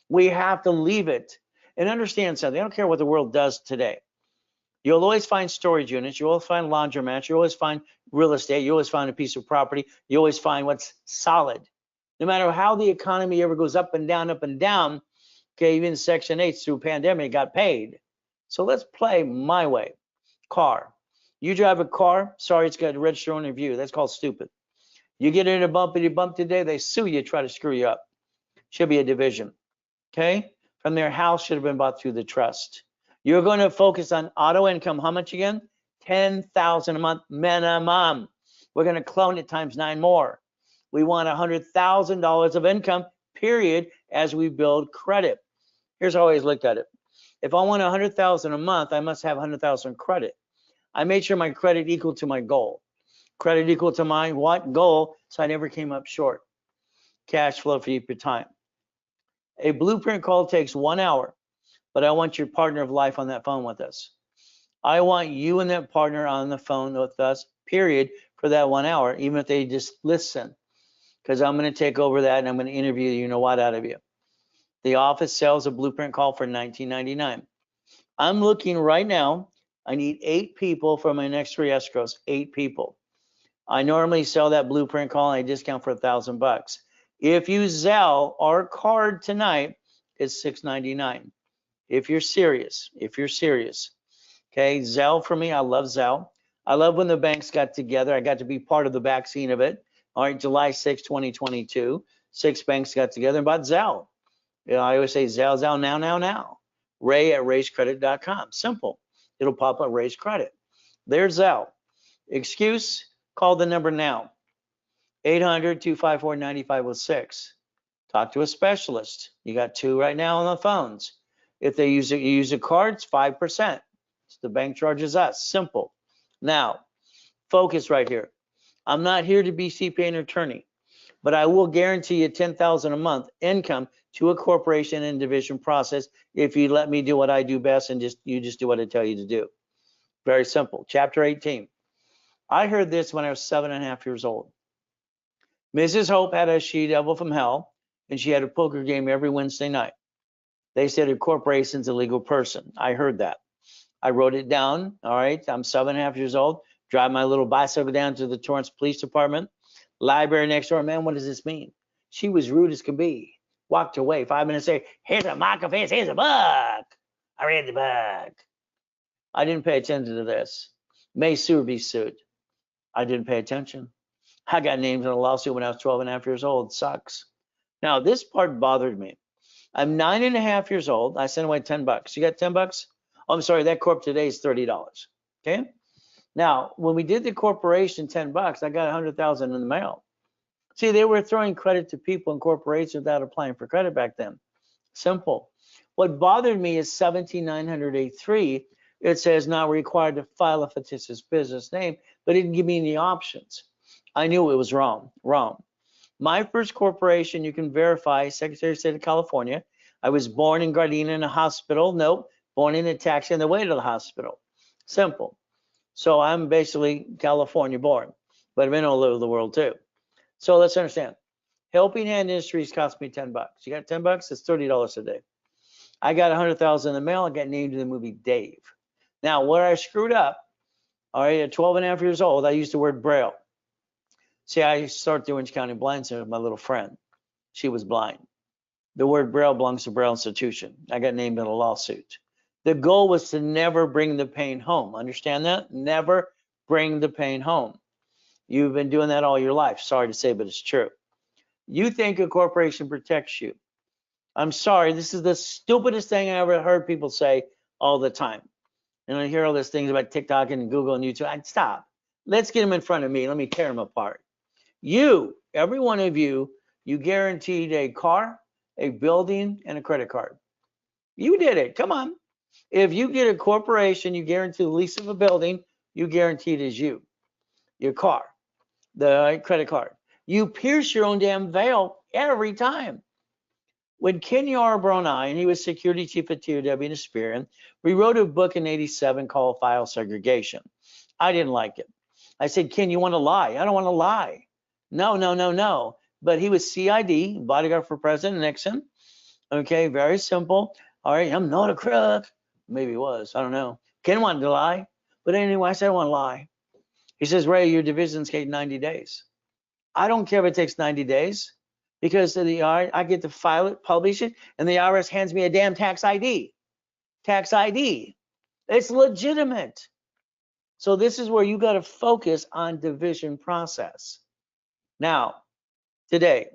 We have to leave it. And understand something. I don't care what the world does today. You'll always find storage units. You'll always find laundromats. You'll always find real estate. You always find a piece of property. You always find what's solid. No matter how the economy ever goes up and down, okay, even Section 8 through pandemic got paid. So let's play my way. Car. You drive a car, sorry, it's got a register on review. That's called stupid. You get in a bumpity bump today, they sue you, try to screw you up. Should be a division, okay? From their house should have been bought through the trust. You're going to focus on auto income. How much again? $10,000 a month minimum. We're going to clone it times 9 more. We want $100,000 of income, period, as we build credit. Here's how I always looked at it. If I want $100,000 a month, I must have $100,000 credit. I made sure my credit equal to my goal. Credit equal to my what? Goal, so I never came up short. Cash flow for you per time. A blueprint call takes 1 hour, but I want your partner of life on that phone with us. I want you and that partner on the phone with us, period, for that 1 hour, even if they just listen, because I'm going to take over that and I'm going to interview you know what out of you. The office sells a blueprint call for $19.99. I'm looking right now. I need 8 people for my next 3 escrows. 8 people. I normally sell that blueprint call and I discount for $1,000. If you Zelle or card tonight, it's $6.99. If you're serious, okay, Zelle for me, I love Zelle. I love when the banks got together. I got to be part of the vaccine of it. All right, July 6, 2022, 6 banks got together and bought Zelle. You know, I always say Zelle, now. Ray at raisecredit.com. Simple. It'll pop up raise credit. There's Zelle. Excuse, call the number now. 800-254-9506. Talk to a specialist. You got 2 right now on the phones. If they use it, you use a card, it's 5%. The bank charges us. Simple. Now, focus right here. I'm not here to be CPA and attorney, but I will guarantee you 10,000 a month income to a corporation and division process if you let me do what I do best and you just do what I tell you to do. Very simple. Chapter 18. I heard this when I was 7.5 years old. Mrs. Hope had a she-devil from hell, and she had a poker game every Wednesday night. They said a corporation's a legal person. I heard that. I wrote it down. All right. I'm 7.5 years old. Drive my little bicycle down to the Torrance Police Department. Library next door. Man, what does this mean? She was rude as can be. Walked away. 5 minutes later, here's a microphone. Here's a book. I read the book. I didn't pay attention to this. May sue or be sued. I didn't pay attention. I got named in a lawsuit when I was 12.5 years old. It sucks. Now, this part bothered me. I'm 9.5 years old. I sent away $10. You got $10? Oh, I'm sorry. That corp today is $30. Okay. Now, when we did the corporation, $10, I got 100,000 in the mail. See, they were throwing credit to people and corporations without applying for credit back then. Simple. What bothered me is 17983. It says not required to file a fictitious business name, but it didn't give me any options. I knew it was wrong. My first corporation, you can verify, Secretary of State of California. I was born in Gardena in a hospital. Nope, born in a taxi on the way to the hospital. Simple. So I'm basically California born, but I've been all over the world too. So let's understand. Helping Hand Industries cost me $10. You got $10? It's $30 a day. I got 100,000 in the mail. I got named in the movie Dave. Now, where I screwed up, all right, at 12.5 years old, I used the word Braille. See, I started the Orange County Blind Center with my little friend. She was blind. The word Braille belongs to Braille Institution. I got named in a lawsuit. The goal was to never bring the pain home. Understand that? Never bring the pain home. You've been doing that all your life. Sorry to say, but it's true. You think a corporation protects you. I'm sorry, this is the stupidest thing I ever heard people say all the time. And I hear all these things about TikTok and Google and YouTube. I'd stop. Let's get them in front of me. Let me tear them apart. You, every one of you, you guaranteed a car, a building, and a credit card. You did it. Come on. If you get a corporation, you guarantee the lease of a building, you guarantee it is you. Your car, the credit card. You pierce your own damn veil every time. When Ken Yarbrough and I, and he was security chief at TOW in Experian, we wrote a book in '87 called File Segregation. I didn't like it. I said, Ken, you want to lie? I don't want to lie. No. But he was CID, bodyguard for President Nixon. Okay, very simple. All right, I'm not a crook. Maybe he was, I don't know. Ken wanted to lie. But anyway, I said, I don't want to lie. He says, Ray, your divisions take 90 days. I don't care if it takes 90 days. Because I get to file it, publish it, and the IRS hands me a damn tax ID. Tax ID. It's legitimate. So this is where you got to focus on division process. Now, today,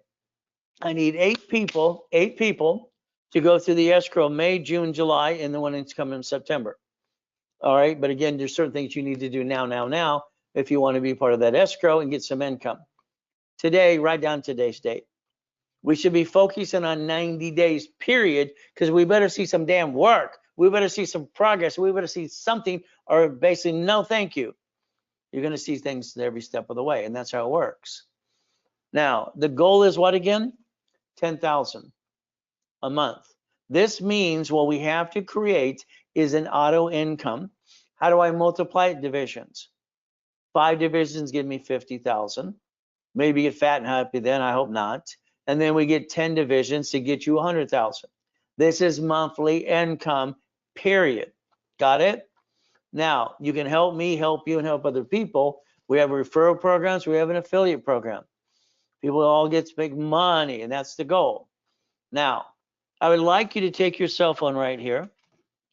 I need 8 people to go through the escrow May, June, July, and the one that's coming in September. All right, but again, there's certain things you need to do now, if you want to be part of that escrow and get some income. Today, write down today's date. We should be focusing on 90 days, period, because we better see some damn work. We better see some progress. We better see something, or basically, no, thank you. You're going to see things every step of the way, and that's how it works. Now, the goal is what again? 10,000 a month. This means what we have to create is an auto income. How do I multiply it? Divisions. 5 divisions give me 50,000. Maybe get fat and happy then, I hope not. And then we get 10 divisions to get you 100,000. This is monthly income, period. Got it? Now, you can help me, help you, and help other people. We have referral programs. We have an affiliate program. People all get to make money, and that's the goal. Now, I would like you to take your cell phone right here,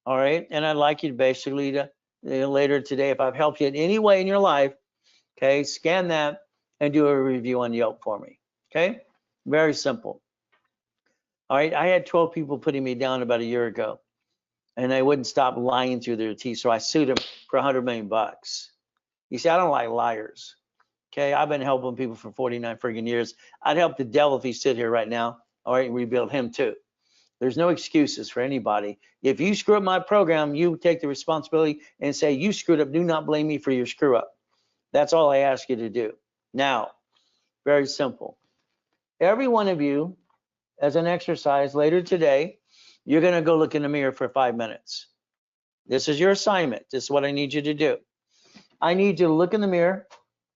all right? And I'd like you to basically, later today, if I've helped you in any way in your life, okay, scan that and do a review on Yelp for me, okay? Very simple. All right, I had 12 people putting me down about a year ago. and they wouldn't stop lying through their teeth. So I sued them for $100 million. You see, I don't like liars. Okay, I've been helping people for 49 friggin' years. I'd help the devil if he stood here right now. All right, rebuild him too. There's no excuses for anybody. If you screw up my program, you take the responsibility and say, you screwed up. Do not blame me for your screw up. That's all I ask you to do. Now, very simple. Every one of you, as an exercise later today, you're going to go look in the mirror for 5 minutes. This is your assignment. This is what I need you to do. I need you to look in the mirror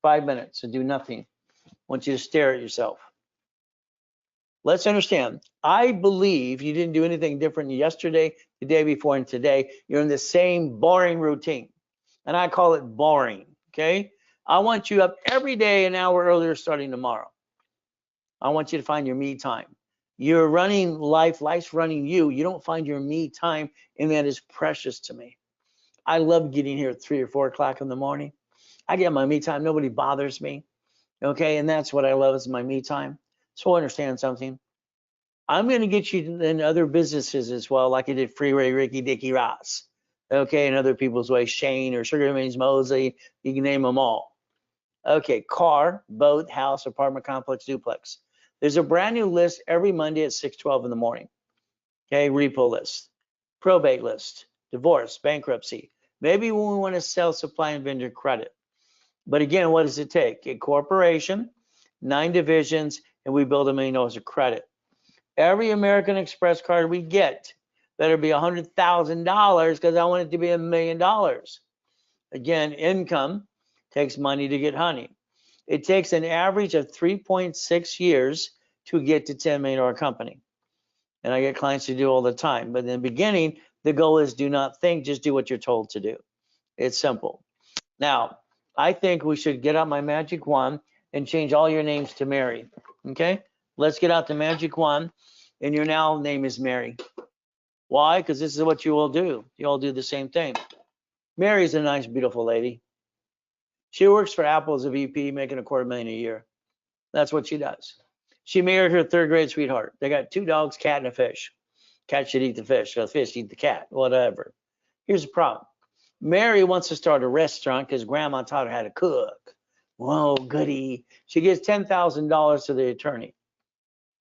5 minutes and do nothing. I want you to stare at yourself. Let's understand, I believe you didn't do anything different yesterday, the day before, and today. You're in the same boring routine. And I call it boring, okay? I want you up every day an hour earlier starting tomorrow. I want you to find your me time. You're running life, life's running you. You don't find your me time, and that is precious to me. I love getting here at 3 or 4 o'clock in the morning. I get my me time. Nobody bothers me, okay? And that's what I love is my me time. So understand something. I'm going to get you in other businesses as well, like I did Freeway Ricky Dicky Ross, okay, and other people's way, Shane or Sugar Mains Mosley, you can name them all. Okay, car, boat, house, apartment complex, duplex. There's a brand new list every Monday at 6:12 in the morning. Okay, repo list, probate list, divorce, bankruptcy. Maybe when we want to sell supply and vendor credit. But again, what does it take? A corporation, 9 divisions, and we build $1 million of credit. Every American Express card we get better be $100,000 because I want it to be $1 million. Again, income takes money to get honey. It takes an average of 3.6 years to get to $10 million company. And I get clients to do all the time. But in the beginning, the goal is do not think, just do what you're told to do. It's simple. Now, I think we should get out my magic wand and change all your names to Mary. Okay? Let's get out the magic wand, and your now name is Mary. Why? Because this is what you all do. You all do the same thing. Mary's a nice, beautiful lady. She works for Apple as a VP, making $250,000 a year. That's what she does. She married her 3rd grade sweetheart. They got 2 dogs, cat, and a fish. Cat should eat the fish. The fish eat the cat, whatever. Here's the problem. Mary wants to start a restaurant because grandma taught her how to cook. Whoa, goody. She gives $10,000 to the attorney.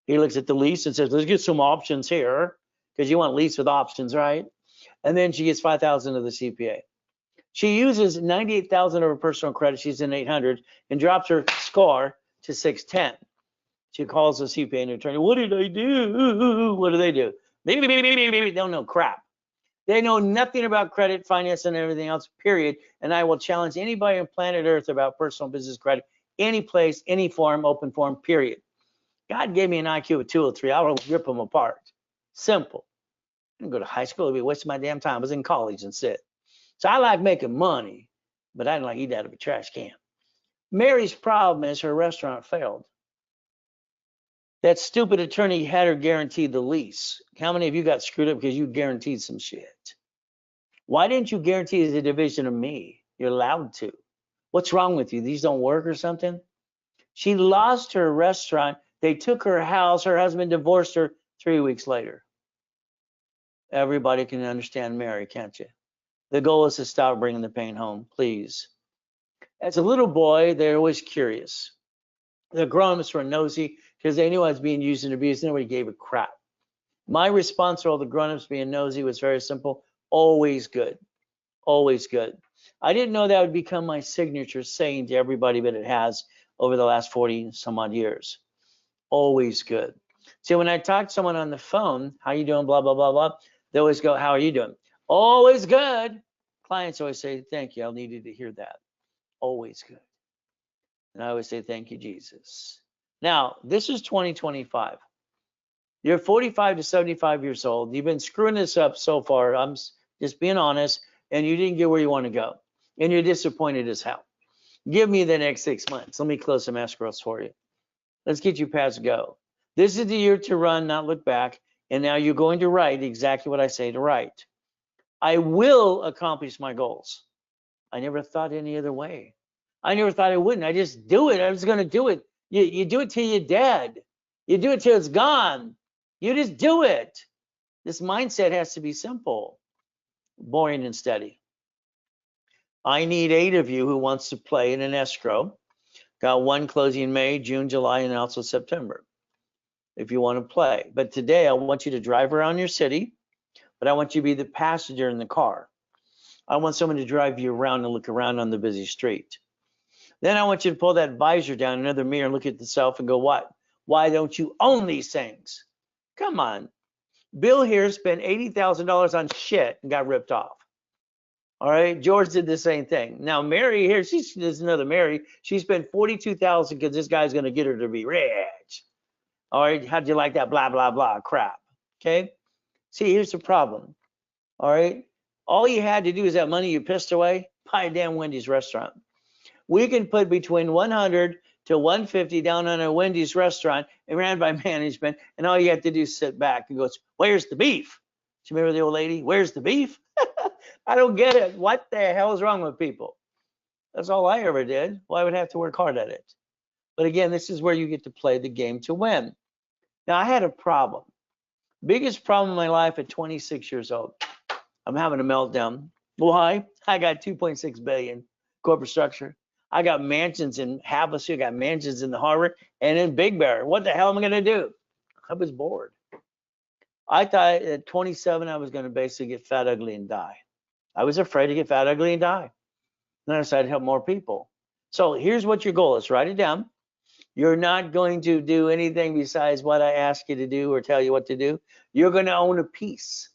He looks at the lease and says, let's get some options here, because you want lease with options, right? And then she gets $5,000 of the CPA. She uses $98,000 of her personal credit. She's in 800 and drops her score to 610. She calls the CPA and attorney. What did I do? What do? They don't know crap. They know nothing about credit, finance, and everything else, period. And I will challenge anybody on planet Earth about personal business credit, any place, any form, open form, period. God gave me an IQ of 203. I will rip them apart. Simple. I didn't go to high school. It'd be wasting my damn time. I was in college and sit. So I like making money, but I didn't like eating out of a trash can. Mary's problem is her restaurant failed. That stupid attorney had her guarantee the lease. How many of you got screwed up because you guaranteed some shit? Why didn't you guarantee the division of me? You're allowed to. What's wrong with you? These don't work or something? She lost her restaurant. They took her house. Her husband divorced her 3 weeks later. Everybody can understand Mary, can't you? The goal is to stop bringing the pain home, please. As a little boy, they're always curious. The grown-ups were nosy because they knew I was being used and abused. Nobody gave a crap. My response to all the grown-ups being nosy was very simple. Always good. Always good. I didn't know that would become my signature saying to everybody, but it has over the last 40 some odd years. Always good. See, when I talk to someone on the phone, how you doing, blah, blah, blah, blah, they always go, how are you doing? Always good. Clients always say, thank you. I needed to hear that. Always good. And I always say, thank you, Jesus. Now, this is 2025. You're 45 to 75 years old. You've been screwing this up so far. I'm just being honest. And you didn't get where you want to go. And you're disappointed as hell. Give me the next 6 months. Let me close some escrows for you. Let's get you past go. This is the year to run, not look back. And now you're going to write exactly what I say to write. I will accomplish my goals. I never thought any other way. I never thought I wouldn't. I just do it. I was going to do it. You do it till you're dead. You do it till it's gone. You just do it. This mindset has to be simple. boring and steady. I need 8 of you who wants to play in an escrow. Got one closing May, June, July, and also September, if you want to play. But today I want you to drive around your city, but I want you to be the passenger in the car. I want someone to drive you around and look around on the busy street. Then I want you to pull that visor down, another mirror, and look at yourself and go, what? Why don't you own these things? Come on. Bill here spent $80,000 on shit and got ripped off. All right, George did the same thing. Now Mary here, there's another Mary. She spent $42,000 because this guy's going to get her to be rich. All right, how'd you like that? Blah blah blah crap. Okay. See, here's the problem. All right, all you had to do is that money you pissed away. Buy a damn Wendy's restaurant. We can put between 100 to 150 down on a Wendy's restaurant and ran by management, and all you have to do is sit back and go, "Where's the beef?" Do you remember the old lady? Where's the beef? I don't get it. What the hell is wrong with people? That's all I ever did. Well, I would have to work hard at it. But again, this is where you get to play the game to win. Now, I had a problem. Biggest problem in my life at 26 years old. I'm having a meltdown. Why? I got 2.6 billion corporate structure. I got mansions in Havasu, I got mansions in the Harbor and in Big Bear. What the hell am I going to do? I was bored. I thought at 27 I was going to basically get fat, ugly, and die. I was afraid to get fat, ugly, and die. Then I decided to help more people. So here's what your goal is. Write it down. You're not going to do anything besides what I ask you to do or tell you what to do. You're going to own a piece,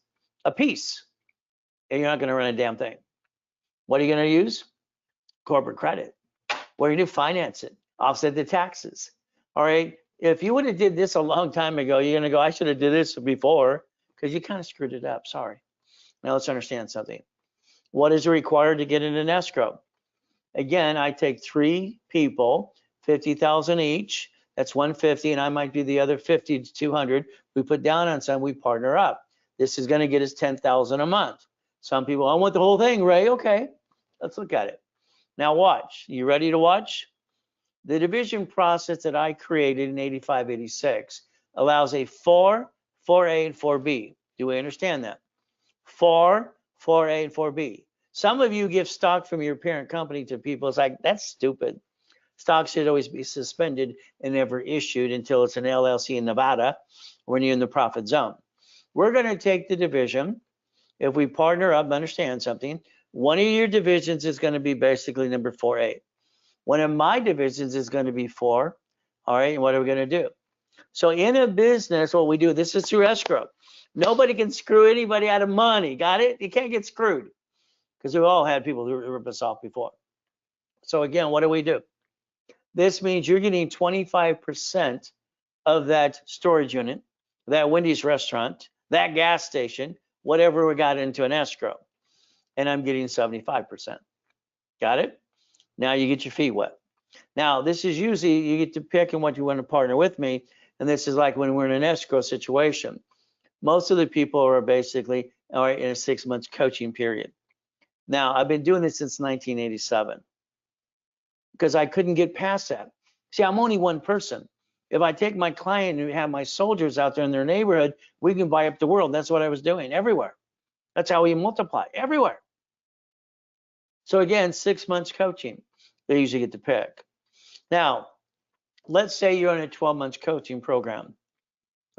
and you're not going to run a damn thing. What are you going to use? Corporate credit. What are you going to do? Finance it. Offset the taxes. All right. If you would have did this a long time ago, you're going to go, I should have did this before, because you kind of screwed it up. Sorry. Now let's understand something. What is required to get in an escrow? Again, I take 3 people, 50,000 each. That's 150, and I might do the other 50 to 200. We put down on some, we partner up. This is going to get us 10,000 a month. Some people, I want the whole thing, Ray. Okay, let's look at it. Now watch. You ready to watch? The division process that I created in 85, 86 allows a 4, 4A, and 4B. Do we understand that? 4, 4A, and 4B. Some of you give stock from your parent company to people. It's like, that's stupid. Stock should always be suspended and never issued until it's an LLC in Nevada when you're in the profit zone. We're going to take the division. If we partner up, understand something. One of your divisions is going to be basically number 4A. One of my divisions is going to be 4. All right, and what are we going to do? So in a business, what we do, this is through escrow. Nobody can screw anybody out of money. Got it? You can't get screwed, because we've all had people who rip us off before. So again, what do? This means you're getting 25% of that storage unit, that Wendy's restaurant, that gas station, whatever we got into an escrow. And I'm getting 75%. Got it? Now you get your feet wet. Now, this is usually, you get to pick and what you want to partner with me. And this is like when we're in an escrow situation. Most of the people are basically in a 6 months coaching period. Now, I've been doing this since 1987 because I couldn't get past that. See, I'm only one person. If I take my client and have my soldiers out there in their neighborhood, we can buy up the world. That's what I was doing everywhere. That's how we multiply everywhere. So again, 6 months coaching, they usually get to pick. Now, let's say you're on a 12 months coaching program.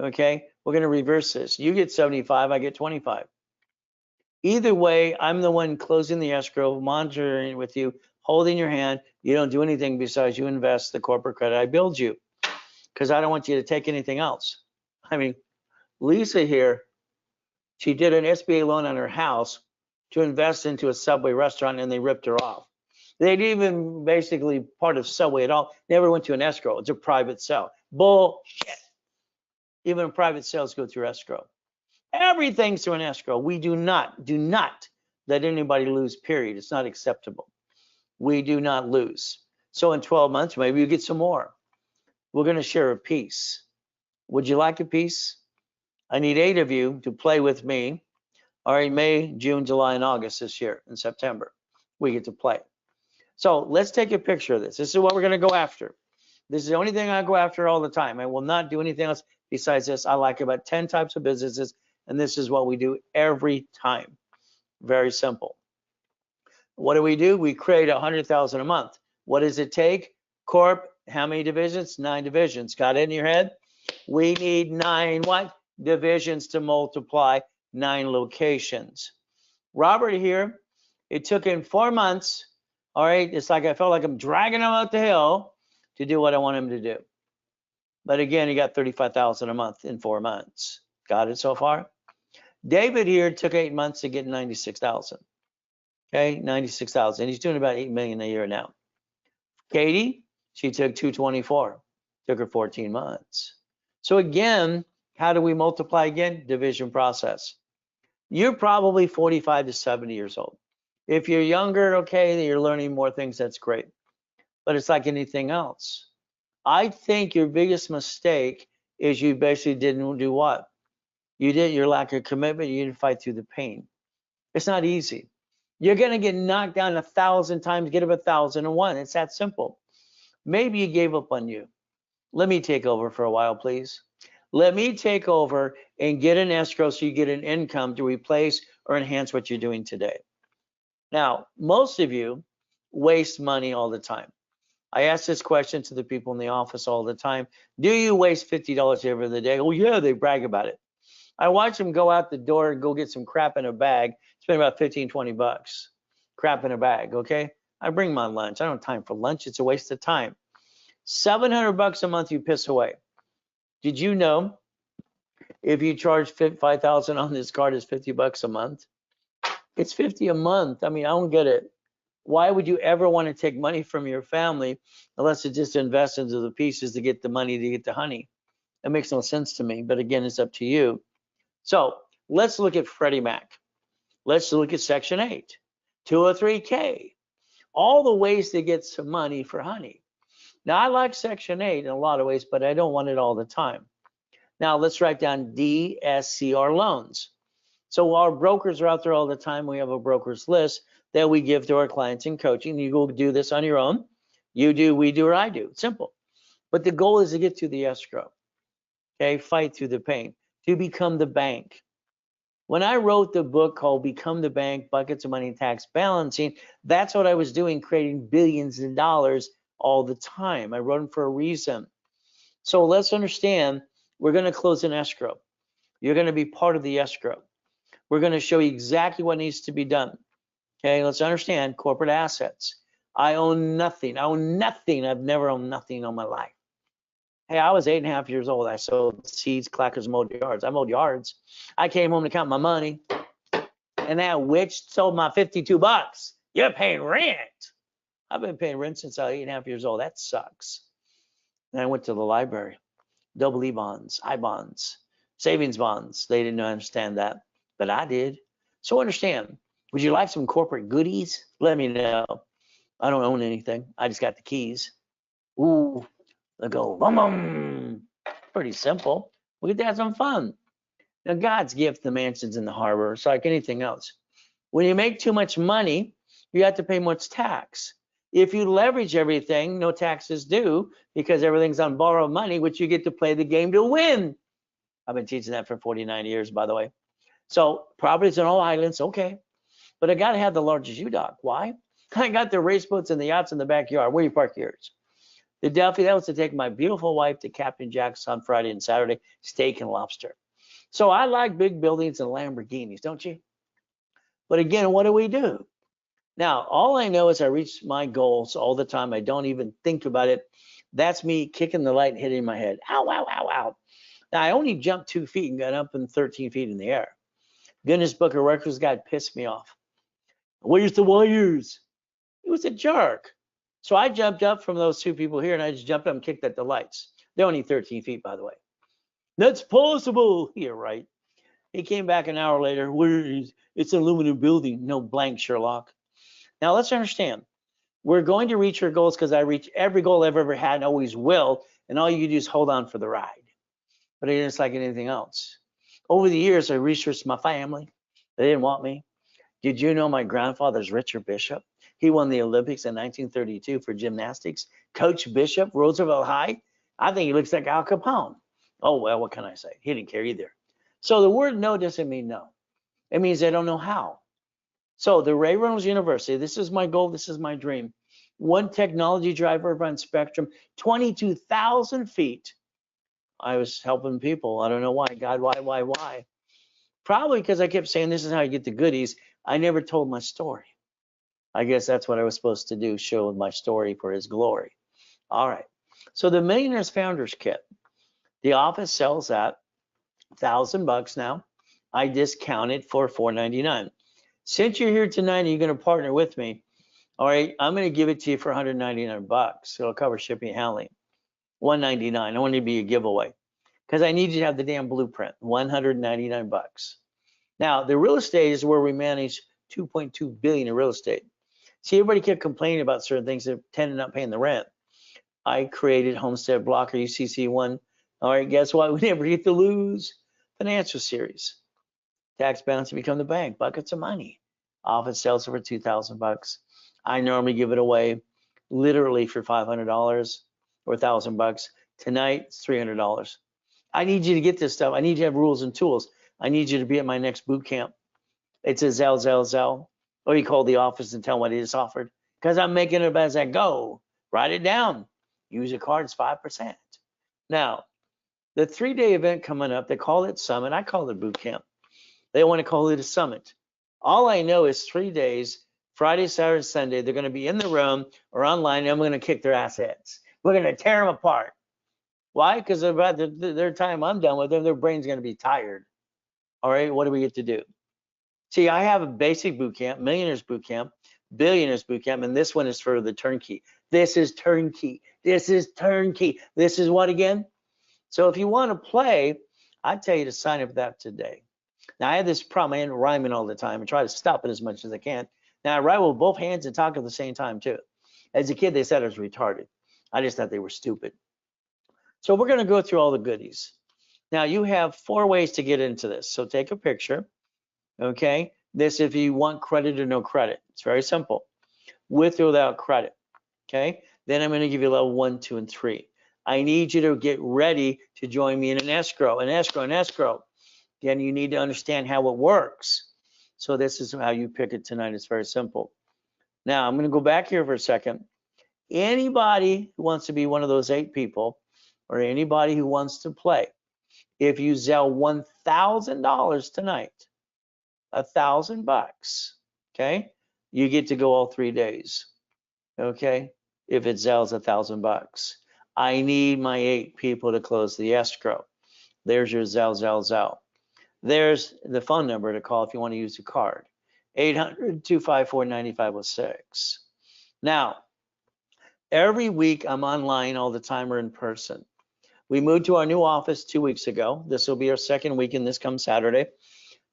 Okay, we're going to reverse this. You get 75, I get 25. Either way, I'm the one closing the escrow, monitoring with you, holding your hand. You don't do anything besides you invest the corporate credit. I build you because I don't want you to take anything else. I mean, Lisa here, she did an SBA loan on her house to invest into a Subway restaurant, and they ripped her off. They didn't even basically part of Subway at all. Never went to an escrow. It's a private sale. Bullshit. Even private sales go through escrow. Everything's through an escrow. We do not let anybody lose, period. It's not acceptable. We do not lose. So in 12 months, maybe you get some more. We're going to share a piece. Would you like a piece? I need 8 of you to play with me. All right, May, June, July, and August this year. In September, we get to play. So let's take a picture of this. This is what we're going to go after. This is the only thing I go after all the time. I will not do anything else besides this. I like about 10 types of businesses, and this is what we do every time. Very simple. What do? We create 100,000 a month. What does it take? Corp, how many divisions? 9 divisions. Got it in your head? We need 9 what? Divisions to multiply 9 locations. Robert here, it took him 4 months. All right, it's like I felt like I'm dragging him up the hill to do what I want him to do. But again, he got 35,000 a month in 4 months. Got it so far? David here took 8 months to get 96,000. Okay, 96,000. He's doing about 8 million a year now. Katie, she took 224. Took her 14 months. So again, how do we multiply again? Division process. You're probably 45 to 70 years old. If you're younger, okay, you're learning more things, that's great. But it's like anything else. I think your biggest mistake is you basically didn't do what? You did your lack of commitment, you didn't fight through the pain. It's not easy. You're gonna get knocked down 1,000 times, get up 1,001. It's that simple. Maybe you gave up on you. Let me take over for a while, please. Let me take over and get an escrow so you get an income to replace or enhance what you're doing today. Now, most of you waste money all the time. I ask this question to the people in the office all the time. Do you waste $50 every other day? Oh yeah, they brag about it. I watch them go out the door and go get some crap in a bag, spend about 15, 20 bucks. Crap in a bag, okay? I bring my lunch. I don't have time for lunch. It's a waste of time. 700 bucks a month you piss away. Did you know if you charge 5,000 on this card is 50 bucks a month? It's 50 a month. I mean, I don't get it. Why would you ever want to take money from your family unless it just invest into the pieces to get the money to get the honey? That makes no sense to me, but again, it's up to you. So let's look at Freddie Mac. Let's look at Section 8, 203K, all the ways to get some money for honey. Now, I like Section 8 in a lot of ways, but I don't want it all the time. Now, let's write down DSCR loans. So our brokers are out there all the time. We have a brokers list that we give to our clients in coaching. You go do this on your own. You do, we do, or I do. It's simple. But the goal is to get to the escrow. Okay, fight through the pain, to become the bank. When I wrote the book called Become the Bank, Buckets of Money and Tax Balancing, that's what I was doing, creating billions of dollars all the time. I wrote them for a reason. So let's understand, we're going to close an escrow. You're going to be part of the escrow. We're going to show you exactly what needs to be done. Okay, let's understand corporate assets. I own nothing. I own nothing. I've never owned nothing in my life. Hey, I was 8.5 years old. I sowed seeds, clackers, mowed yards. I mowed yards. I came home to count my money, and that witch sold my 52 bucks. You're paying rent. I've been paying rent since I was 8.5 years old. That sucks. And I went to the library. Double E bonds, I bonds, savings bonds. They didn't understand that, but I did. So understand, would you like some corporate goodies? Let me know. I don't own anything. I just got the keys. Ooh, they go, boom, boom. Pretty simple. We get to have some fun. Now, God's gift, the mansions in the harbor, it's like anything else. When you make too much money, you have to pay much tax. If you leverage everything, no taxes due because everything's on borrowed money, which you get to play the game to win. I've been teaching that for 49 years, by the way. So properties in all islands, okay. But I got to have the largest U-Dock. Why? I got the race boats and the yachts in the backyard. Where do you park yours? The Delphi, that was to take my beautiful wife to Captain Jack's on Friday and Saturday, steak and lobster. So I like big buildings and Lamborghinis, don't you? But again, what do? Now, all I know is I reach my goals all the time. I don't even think about it. That's me kicking the light and hitting my head. Ow, ow, ow, ow. Now, I only jumped 2 feet and got up in 13 feet in the air. Guinness Book of Records guy pissed me off. Where's the wires? He was a jerk. So I jumped up from those 2 people here and I just jumped up and kicked at the lights. They're only 13 feet, by the way. That's possible. You're right. He came back an hour later. Where is it's an aluminum building? No blank, Sherlock. Now let's understand. We're going to reach our goals because I reach every goal I've ever had and always will. And all you do is hold on for the ride. But it's like anything else. Over the years, I researched my family. They didn't want me. Did you know my grandfather's Richard Bishop? He won the Olympics in 1932 for gymnastics. Coach Bishop, Roosevelt High. I think he looks like Al Capone. Oh, well, what can I say? He didn't care either. So the word no doesn't mean no. It means I don't know how. So the Ray Reynolds University, this is my goal, this is my dream. One technology driver on Spectrum, 22,000 feet. I was helping people. I don't know why. God, why? Probably because I kept saying this is how you get the goodies. I never told my story. I guess that's what I was supposed to do, show my story for his glory. All right. So the Millionaires Founders Kit, the office sells that $1,000 now. I discount it for $499. Since you're here tonight and you're going to partner with me, all right, I'm going to give it to you for $199. It'll cover shipping and handling. $199. I want it to be a giveaway because I need you to have the damn blueprint. $199. Now, the real estate is where we manage $2.2 billion in real estate. See, everybody kept complaining about certain things that tended not paying the rent. I created Homestead Blocker UCC1. All right, guess what? We never get to lose. Financial series. Tax balance to become the bank. Buckets of money. Office sales for $2,000. I normally give it away literally for $500 or $1,000. Tonight, it's $300. I need you to get this stuff. I need you to have rules and tools. I need you to be at my next boot camp. It's a Zell. Or you call the office and tell them what it is offered. Because I'm making it up as I go. Write it down. Use a card, it's 5%. Now, the 3-day event coming up, they call it Summit. I call it boot camp. They want to call it a summit. All I know is 3 days, Friday, Saturday, Sunday, they're going to be in the room or online, and I'm going to kick their assets. We're going to tear them apart. Why? Because about their time I'm done with them, their brain's going to be tired. All right, what do we get to do? See, I have a basic boot camp, millionaires boot camp, billionaires boot camp, and this one is for the turnkey. This is turnkey. This is turnkey. This is what again? So if you want to play, I tell you to sign up for that today. Now I have this problem. I end up rhyming all the time and try to stop it as much as I can. Now I write with both hands and talk at the same time too. As a kid, they said I was retarded. I just thought they were stupid. So we're going to go through all the goodies. Now you have 4 ways to get into this. So take a picture. Okay. This if you want credit or no credit. It's very simple. With or without credit. Okay. Then I'm going to give you level 1, 2, and 3. I need you to get ready to join me in an escrow. Again, you need to understand how it works. So this is how you pick it tonight. It's very simple. Now I'm going to go back here for a second. Anybody who wants to be one of those 8 people, or anybody who wants to play, if you Zelle $1,000 tonight, $1,000, okay, you get to go all 3 days. Okay, if it Zelle's $1,000. I need my 8 people to close the escrow. There's your Zelle. There's the phone number to call if you want to use a card. 800-254-9506. Now, every week I'm online all the time or in person. We moved to our new office 2 weeks ago. This will be our 2nd week, and this comes Saturday.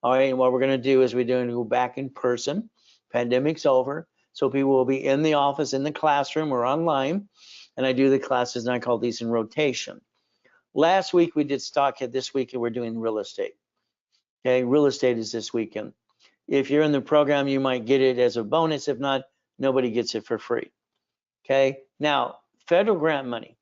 All right, and what we're going to do is we're going to go back in person. Pandemic's over, so people will be in the office, in the classroom, or online. And I do the classes, and I call these in rotation. Last week we did Stockhead. This week we're doing real estate. Okay, real estate is this weekend. If you're in the program, you might get it as a bonus. If not, nobody gets it for free. Okay, now federal grant money.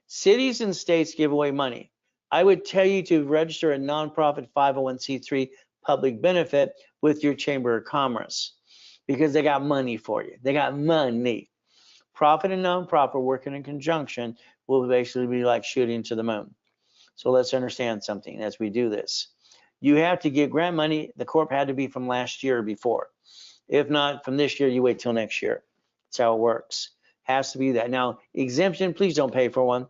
Cities and states give away money. I would tell you to register a nonprofit 501c3 public benefit with your Chamber of Commerce because they got money for you. They got money. Profit and nonprofit working in conjunction will basically be like shooting to the moon. So let's understand something as we do this. You have to get grant money. The corp had to be from last year or before. If not from this year, you wait till next year. That's how it works. Has to be that. Now, exemption, please don't pay for one.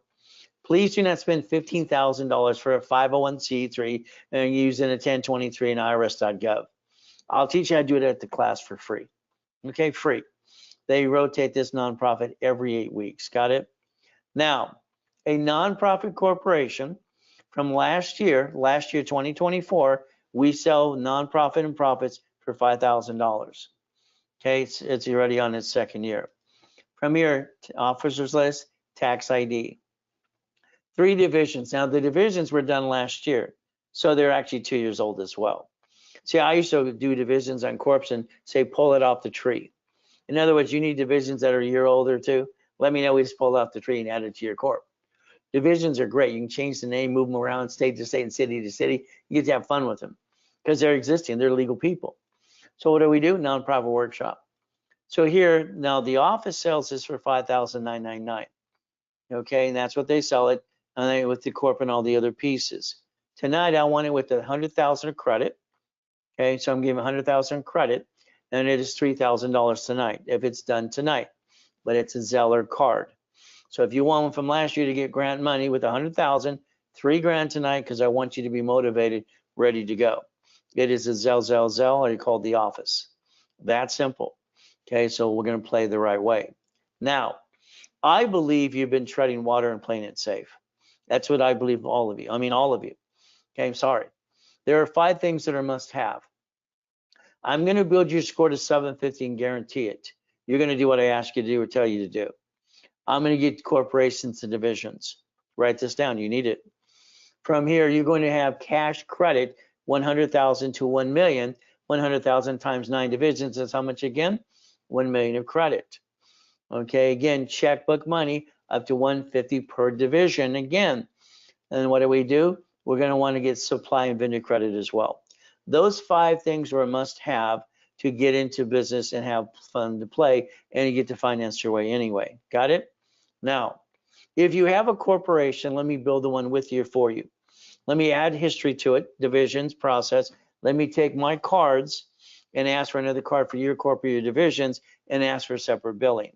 Please do not spend $15,000 for a 501c3 and using a 1023 and irs.gov. I'll teach you how to do it at the class for free. Okay, free. They rotate this nonprofit every 8 weeks. Got it? Now, a nonprofit corporation from last year 2024, we sell nonprofit and profits for $5,000. Okay, it's already on its 2nd year. From here, officers list, tax ID. 3 divisions. Now the divisions were done last year, so they're actually 2 years old as well. See, I used to do divisions on corps and say pull it off the tree. In other words, you need divisions that are a year older too. Let me know, we just pull it off the tree and add it to your corp. Divisions are great. You can change the name, move them around, state to state, and city to city. You get to have fun with them because they're existing. They're legal people. So what do? Nonprofit workshop. So here, now the office sells this for $5,999. Okay, and that's what they sell it, and then with the corporate and all the other pieces. Tonight, I want it with the 100,000 of credit. Okay, so I'm giving 100,000 credit, and it is $3,000 tonight if it's done tonight, but it's a Zeller card. So if you want one from last year to get grant money with 100,000, $3,000 tonight because I want you to be motivated, ready to go. It is a Zell, or you call it the office. That simple. Okay, so we're going to play the right way. Now, I believe you've been treading water and playing it safe. That's what I believe, all of you. I mean, all of you. Okay, I'm sorry. There are 5 things that are must have. I'm going to build your score to 750 and guarantee it. You're going to do what I ask you to do or tell you to do. I'm going to get corporations and divisions. Write this down. You need it. From here, you're going to have cash credit, 100,000 to 1 million. 100,000 times 9 divisions is how much again? 1 million of credit. Okay, again, checkbook money up to 150 per division again. And what do? We're going to want to get supply and vendor credit as well. Those 5 things are a must have to get into business and have fun to play, and you get to finance your way anyway. Got it? Now, if you have a corporation, let me build the one with you for you. Let me add history to it, divisions, process. Let me take my cards and ask for another card for your corporate, your divisions, and ask for separate billing.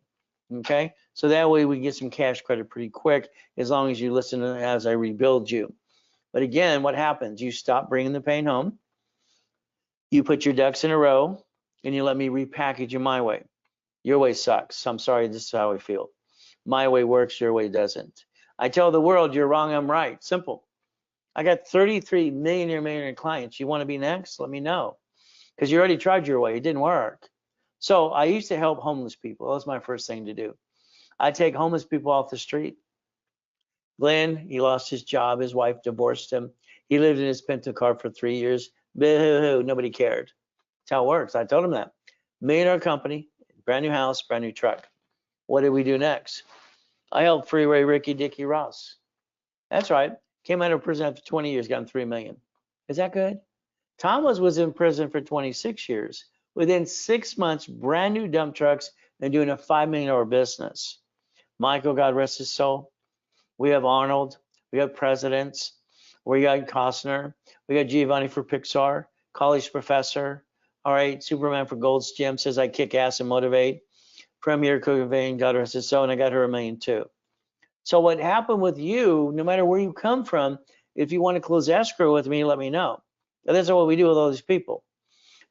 Okay, so that way we get some cash credit pretty quick as long as you listen as I rebuild you. But again, what happens? You stop bringing the pain home. You put your ducks in a row, and you let me repackage you my way. Your way sucks. I'm sorry, this is how I feel. My way works, your way doesn't. I tell the world, you're wrong, I'm right. Simple. I got 33 millionaire clients. You want to be next? Let me know. Because you already tried your way. It didn't work. So I used to help homeless people. That was my first thing to do. I take homeless people off the street. Glenn, he lost his job. His wife divorced him. He lived in his Pinto car for 3 years. Boo-hoo-hoo, nobody cared. That's how it works. I told him that. Millionaire company, brand new house, brand new truck. What did we do next? I helped Freeway Ricky Dicky Ross. That's right. Came out of prison after 20 years, got him 3 million. Is that good? Thomas was in prison for 26 years. Within 6 months, brand new dump trucks and doing a $5 million business. Michael, God rest his soul. We have Arnold. We have presidents. We got Costner. We got Giovanni for Pixar. College professor. All right. Superman for Gold's Gym says I kick ass and motivate. Premier Cookavain, God rest his soul, and I got her $1 million too. So what happened with you, no matter where you come from, if you want to close escrow with me, let me know. And that's what we do with all these people.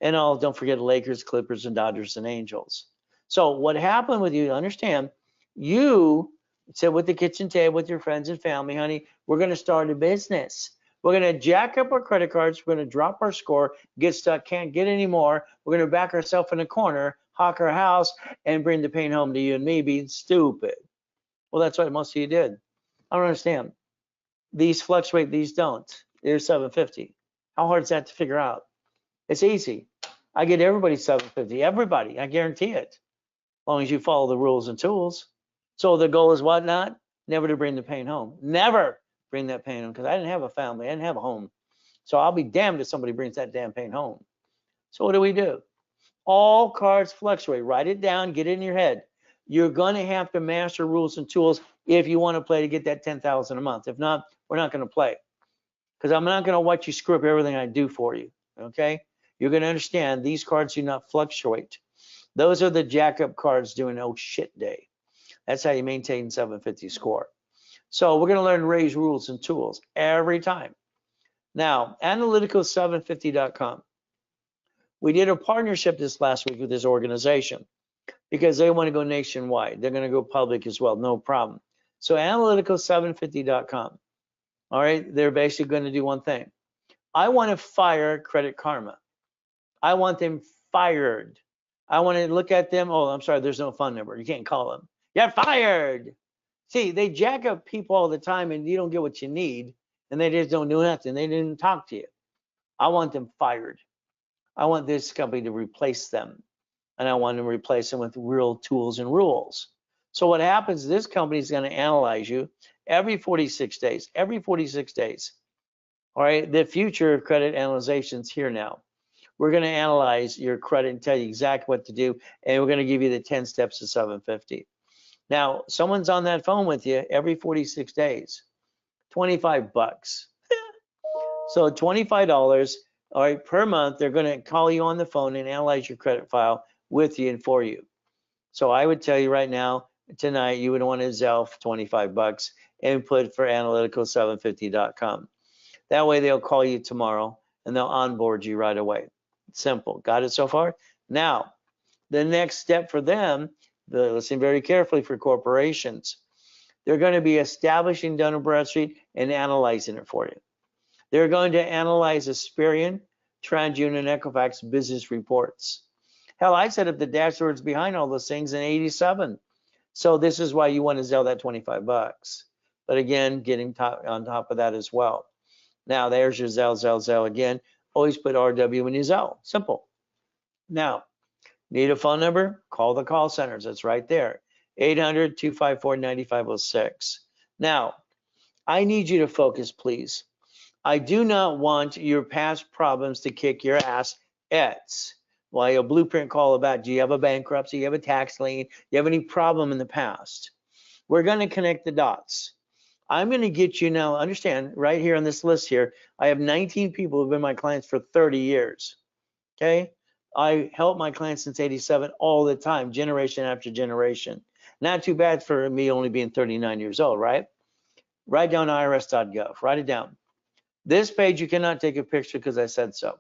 And don't forget Lakers, Clippers, and Dodgers, and Angels. So what happened with you, understand, you sit with the kitchen table with your friends and family, honey, we're going to start a business. We're going to jack up our credit cards. We're going to drop our score, get stuck, can't get any more. We're going to back ourselves in a corner, hawk our house, and bring the pain home to you and me being stupid. Well, that's what most of you did. I don't understand. These fluctuate, these don't. They're 750. How hard is that to figure out? It's easy. I get everybody 750. Everybody. I guarantee it. As long as you follow the rules and tools. So the goal is what not? Never to bring the pain home. Never bring that pain home because I didn't have a family. I didn't have a home. So I'll be damned if somebody brings that damn pain home. So what do? All cards fluctuate. Write it down. Get it in your head. You're going to have to master rules and tools if you want to play to get that 10,000 a month. If not, we're not going to play because I'm not going to watch you screw up everything I do for you. Okay? You're going to understand these cards do not fluctuate. Those are the jack up cards doing oh shit day. That's how you maintain 750 score. So we're going to learn Ray's rules and tools every time. Now, analytical750.com. We did a partnership this last week with this organization because they want to go nationwide. They're going to go public as well, no problem. So analytical750.com. All right, they're basically going to do one thing. I want to fire Credit Karma. I want them fired. I want to look at them. Oh, I'm sorry, there's no phone number. You can't call them. You're fired. See, they jack up people all the time and you don't get what you need and they just don't do nothing. They didn't talk to you. I want them fired. I want this company to replace them. And I want to replace them with real tools and rules. So what happens, this company is going to analyze you every 46 days, every 46 days. All right, the future of credit analyzation is here now. We're going to analyze your credit and tell you exactly what to do, and we're going to give you the 10 steps to 750. Now, someone's on that phone with you every 46 days, 25 bucks. So $25, all right, per month, they're going to call you on the phone and analyze your credit file with you and for you. So I would tell you right now, tonight, you would want to Zelle for 25 bucks and put for analytical750.com. That way they'll call you tomorrow and they'll onboard you right away. Simple. Got it so far? Now, the next step for them, listen very carefully for corporations, they're going to be establishing Dun & Bradstreet and analyzing it for you. They're going to analyze Experian, TransUnion, and Equifax business reports. Hell, I set up the dashboards behind all those things in '87. So this is why you want to Zelle that 25 bucks. But again, getting on top of that as well. Now there's your Zelle again. Always put RW in your Zelle. Simple. Now, need a phone number? Call the call centers. That's right there. 800-254-9506. Now, I need you to focus, please. I do not want your past problems to kick your ass. Why a blueprint call about, do you have a bankruptcy, you have a tax lien, you have any problem in the past? We're going to connect the dots. I'm going to get you now, understand, right here on this list here, I have 19 people who've been my clients for 30 years, okay? I help my clients since '87 all the time, generation after generation. Not too bad for me only being 39 years old, right? Write down irs.gov, write it down. This page, you cannot take a picture because I said so.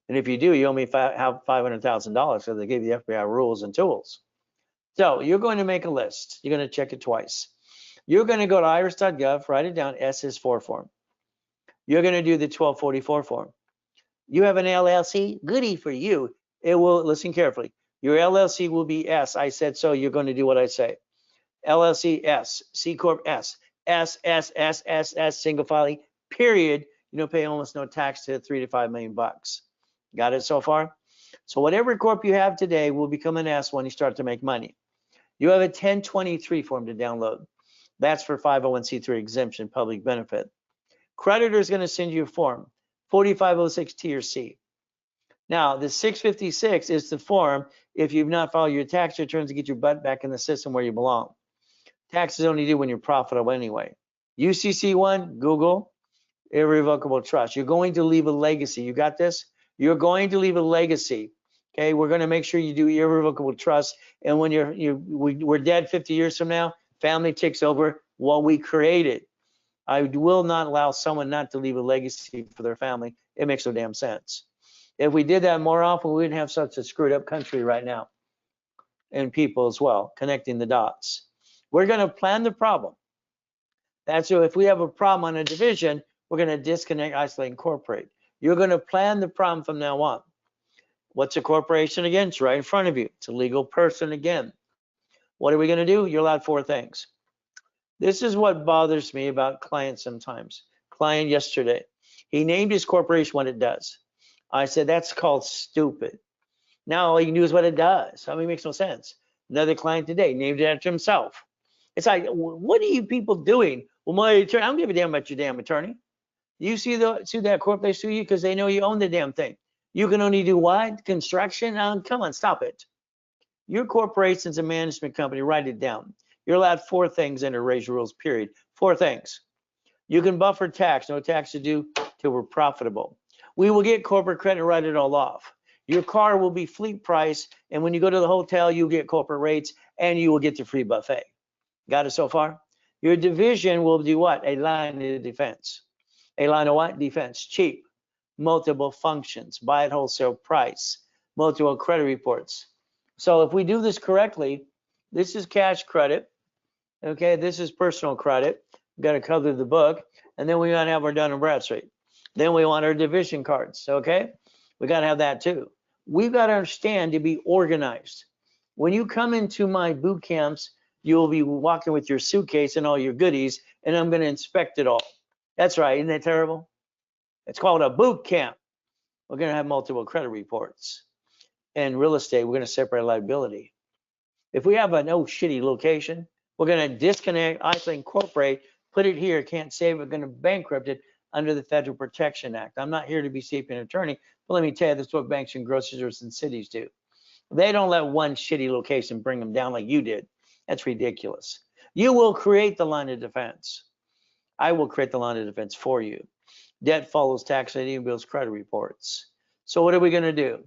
And if you do, you owe me $500,000 so they give you FBI rules and tools. So you're going to make a list. You're going to check it twice. You're going to go to iris.gov, write it down, SS4 form. You're going to do the 1244 form. You have an LLC? Goody for you. It will, listen carefully, your LLC will be S. I said so, you're going to do what I say. LLC S, C Corp S, S, single filing, period. You don't pay almost no tax to 3 to 5 million bucks. Got it so far? So whatever corp you have today will become an S when you start to make money. You have a 1023 form to download. That's for 501c3 exemption, public benefit. Creditor is going to send you a form, 4506 T or C. Now, the 656 is the form if you've not filed your tax returns to get your butt back in the system where you belong. Taxes only due when you're profitable anyway. UCC1, Google, irrevocable trust. You're going to leave a legacy. You got this? You're going to leave a legacy. Okay, we're going to make sure you do irrevocable trust. And when we're dead 50 years from now, family takes over what we created. I will not allow someone not to leave a legacy for their family. It makes no damn sense. If we did that more often, we wouldn't have such a screwed up country right now. And people as well, connecting the dots. We're going to plan the problem. That's so if we have a problem on a division, we're going to disconnect, isolate, incorporate. You're going to plan the problem from now on. What's a corporation again? It's right in front of you. It's a legal person again. What are we going to do? You're allowed 4 things. This is what bothers me about clients sometimes. Client yesterday, he named his corporation what it does. I said, that's called stupid. Now all you can do is what it does. I mean, it makes no sense. Another client today named it after himself. It's like, what are you people doing? Well, my attorney, I don't give a damn about your damn attorney. You sue that corp, they sue you because they know you own the damn thing. You can only do what? Construction? Come on, stop it. Your corporation's a management company, write it down. You're allowed 4 things under raise rules, period. 4 things. You can buffer tax, no tax to do till we're profitable. We will get corporate credit, write it all off. Your car will be fleet price, and when you go to the hotel, you'll get corporate rates, and you will get the free buffet. Got it so far? Your division will do what? A line of defense. A line of what? Defense. Cheap. Multiple functions. Buy at wholesale price. Multiple credit reports. So if we do this correctly, this is cash credit. Okay, this is personal credit. We've got to cover the book. And then we got to have our Dun & Bradstreet. Then we want our division cards. Okay, we got to have that too. We've got to understand to be organized. When you come into my boot camps, you'll be walking with your suitcase and all your goodies, and I'm going to inspect it all. That's right, isn't that terrible? It's called a boot camp. We're going to have multiple credit reports. And real estate, we're going to separate liability. If we have an shitty location, we're going to disconnect, isolate, incorporate, put it here, can't save it, going to bankrupt it, under the Federal Protection Act. I'm not here to be an attorney, but let me tell you, that's what banks and grocers and cities do. They don't let one shitty location bring them down like you did. That's ridiculous. You will create the line of defense. I will create the line of defense for you. Debt follows tax ID and bills credit reports. So what are we going to do?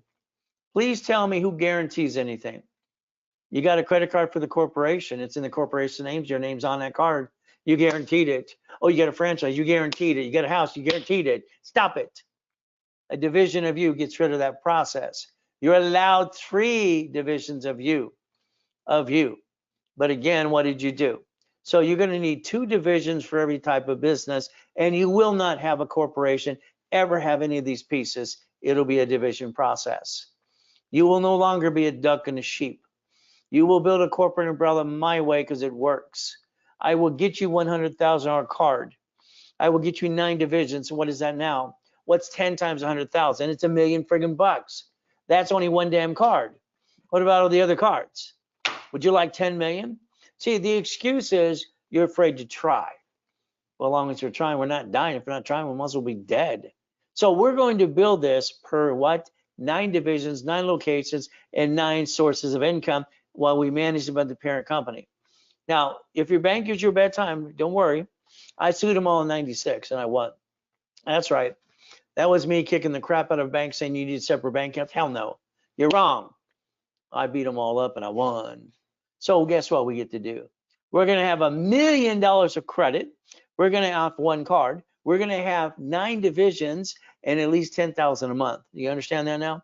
Please tell me who guarantees anything. You got a credit card for the corporation. It's in the corporation names. Your name's on that card. You guaranteed it. Oh, you got a franchise. You guaranteed it. You got a house. You guaranteed it. Stop it. A division of you gets rid of that process. You're allowed 3 divisions of you. But again, what did you do? So you're going to need 2 divisions for every type of business, and you will not have a corporation ever have any of these pieces. It'll be a division process. You will no longer be a duck and a sheep. You will build a corporate umbrella my way because it works. I will get you $100,000 card. I will get you 9 divisions. What is that now? What's 10 times 100,000? It's $1 million friggin' bucks. That's only one damn card. What about all the other cards? Would you like 10 million? See, the excuse is you're afraid to try. Well, as long as you're trying, we're not dying. If we're not trying, we might as well be dead. So we're going to build this per what? 9 divisions, 9 locations, and 9 sources of income while we manage them by the parent company. Now, if your bank gives you a bad time, don't worry. I sued them all in 96 and I won. That's right. That was me kicking the crap out of banks saying you need separate bank accounts. Hell no, you're wrong. I beat them all up and I won. So guess what we get to do? We're going to have $1 million of credit. We're going to have 1 card. We're going to have 9 divisions and at least 10,000 a month. You understand that now?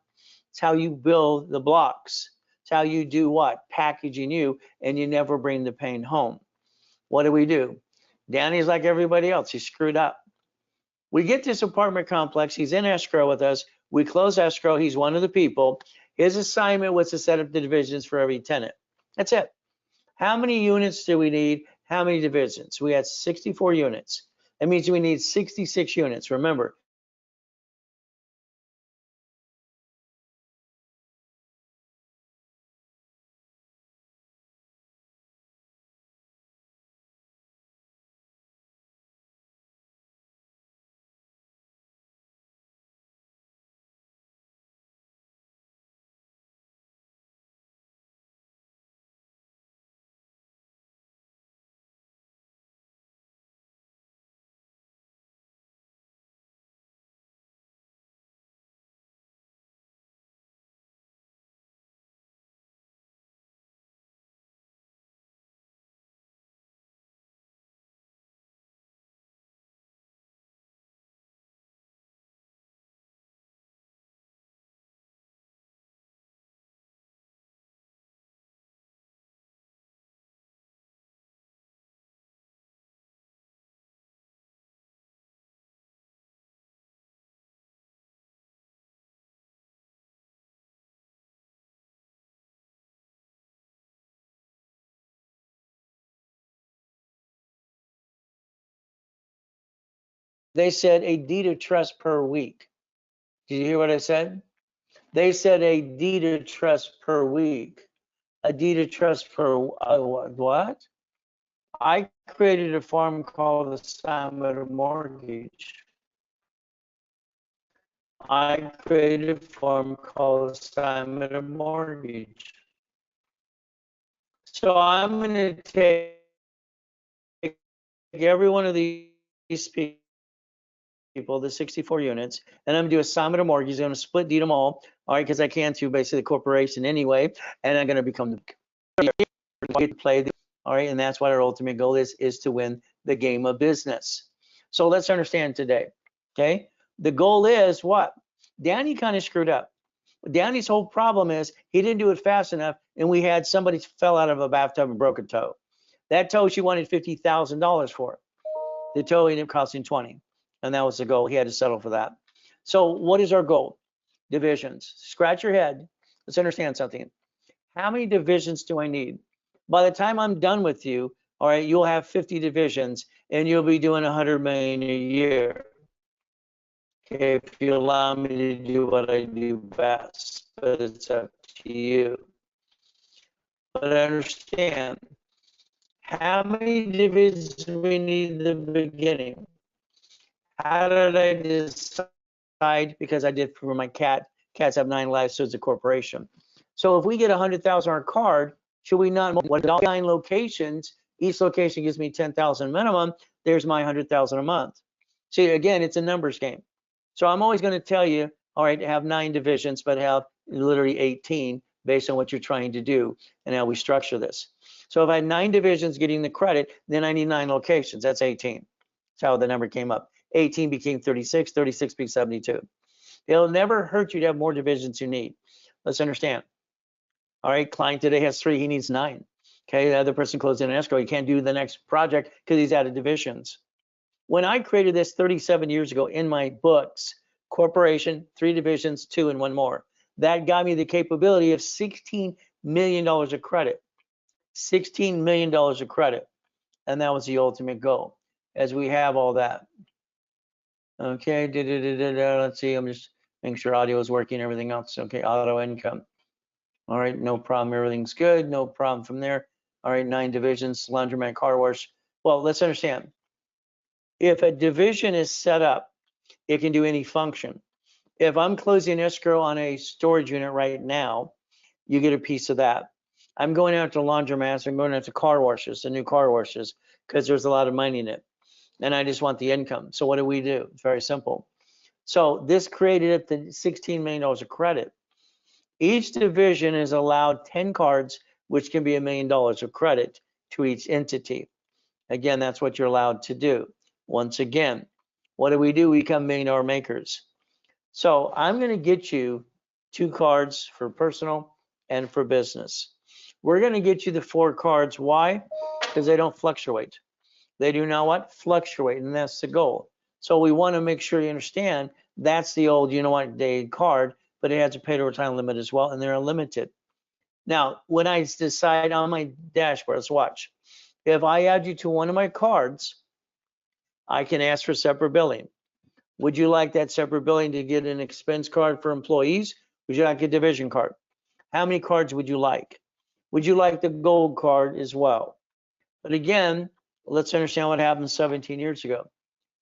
It's how you build the blocks. It's how you do what? Packaging you, and you never bring the pain home. What do? Danny's like everybody else. He screwed up. We get this apartment complex. He's in escrow with us. We close escrow. He's one of the people. His assignment was to set up the divisions for every tenant. That's it. How many units do we need? How many divisions? We had 64 units. That means we need 66 units. Remember, they said a deed of trust per week. Did you hear what I said? They said a deed of trust per week. A deed of trust per what? I created a form called assignment of mortgage. I created a form called assignment of mortgage. So I'm going to take every one of these people, the 64 units, and I'm going to do assignment of mortgage. I'm going to split deed them all right, because I can to basically the corporation anyway, and I'm going to become the play. All right, and that's what our ultimate goal is to win the game of business. So let's understand today, okay? The goal is what? Danny kind of screwed up. Danny's whole problem is he didn't do it fast enough, and we had somebody fell out of a bathtub and broke a toe. That toe she wanted $50,000 for. The toe ended up costing 20, and that was the goal. He had to settle for that. So what is our goal? Divisions. Scratch your head. Let's understand something. How many divisions do I need? By the time I'm done with you, all right, you'll have 50 divisions, and you'll be doing 100 million a year. Okay, if you allow me to do what I do best, but it's up to you. But understand, how many divisions do we need in the beginning? How did I decide? Because I did for my cat. Cats have 9 lives, so it's a corporation. So if we get 100,000 on our card, should we not? What 9 locations? Each location gives me 10,000 minimum. There's my 100,000 a month. See, again, it's a numbers game. So I'm always going to tell you, all right, have 9 divisions, but have literally 18 based on what you're trying to do and how we structure this. So if I had 9 divisions getting the credit, then I need 9 locations. That's 18. That's how the number came up. 18 became 36, 36 became 72. It'll never hurt you to have more divisions you need. Let's understand. All right, client today has 3, he needs 9. Okay, the other person closed in an escrow, he can't do the next project because he's out of divisions. When I created this 37 years ago in my books, corporation, 3 divisions, 2 and 1 more, that got me the capability of $16 million of credit. $16 million of credit. And that was the ultimate goal, as we have all that. Okay, let's see, I'm just making sure audio is working, everything else. Okay, auto income. All right, no problem, everything's good, no problem from there. All right, 9 divisions, laundromat, car wash. Well, let's understand. If a division is set up, it can do any function. If I'm closing escrow on a storage unit right now, you get a piece of that. I'm going out to laundromats, I'm going out to car washes, the new car washes, because there's a lot of money in it. And I just want the income. So what do? It's very simple. So this created up to $16 million of credit. Each division is allowed 10 cards, which can be $1 million of credit to each entity. Again, that's what you're allowed to do. Once again, what do? We become $1 million makers. So I'm going to get you 2 cards for personal and for business. We're going to get you the 4 cards. Why? Because they don't fluctuate. They do not what? Fluctuate, and that's the goal. So we want to make sure you understand that's the old, day card, but it has a pay to retirement limit as well, and they're unlimited. Now, when I decide on my dashboard, let's watch. If I add you to one of my cards, I can ask for separate billing. Would you like that separate billing to get an expense card for employees? Would you like a division card? How many cards would you like? Would you like the gold card as well? But again, let's understand what happened 17 years ago.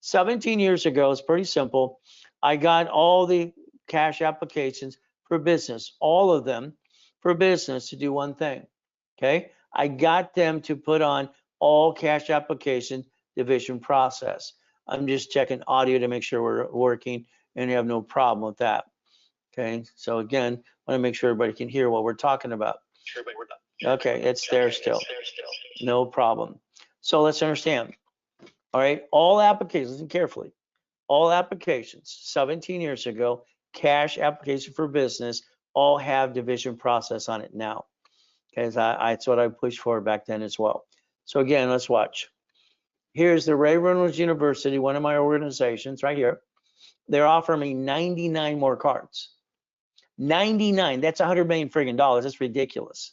17 years ago, it's pretty simple. I got all the cash applications for business, all of them for business to do one thing, okay? I got them to put on all cash application division process. I'm just checking audio to make sure we're working and you have no problem with that, okay? So again, I want to make sure everybody can hear what we're talking about. Okay, it's there still. No problem. So let's understand. All right, all applications, listen carefully. All applications 17 years ago, cash application for business, all have division process on it now. Okay, that's what I pushed for back then as well. So again, let's watch. Here's the Ray Reynolds University, one of my organizations right here. They're offering me 99 more cards. 99, that's 100 million friggin' dollars. That's ridiculous.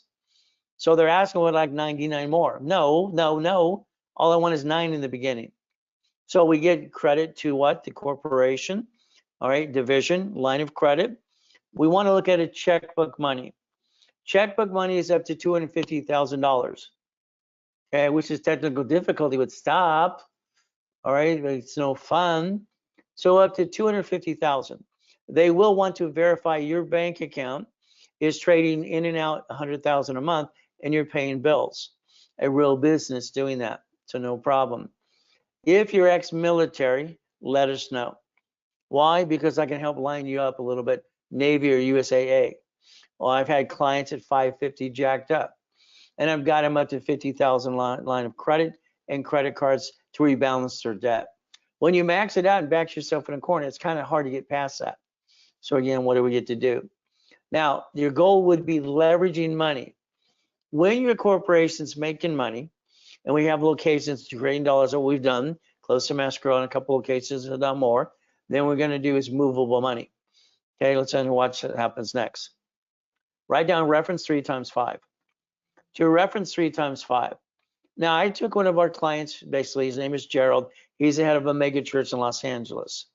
So they're asking, would like 99 more? No, no, no. All I want is 9 in the beginning. So we get credit to what? The corporation, all right, division, line of credit. We want to look at a checkbook money. Checkbook money is up to $250,000, okay, which is technical difficulty would stop, all right, but it's no fun. So up to $250,000. They will want to verify your bank account is trading in and out 100,000 a month and you're paying bills. A real business doing that, so no problem. If you're ex-military, let us know. Why? Because I can help line you up a little bit, Navy or USAA. Well, I've had clients at 550 jacked up, and I've got them up to 50,000 line of credit and credit cards to rebalance their debt. When you max it out and back yourself in a corner, it's kind of hard to get past that. So again, what do we get to do? Now, your goal would be leveraging money. When your corporation's making money, and we have locations to creating dollars that we've done, close to escrow in a couple of cases, have done more. Then we're going to do is movable money. Okay, let's watch what happens next. Write down reference 3 times 5. To reference 3 times 5. Now, I took one of our clients, basically, his name is Gerald. He's the head of a mega church in Los Angeles.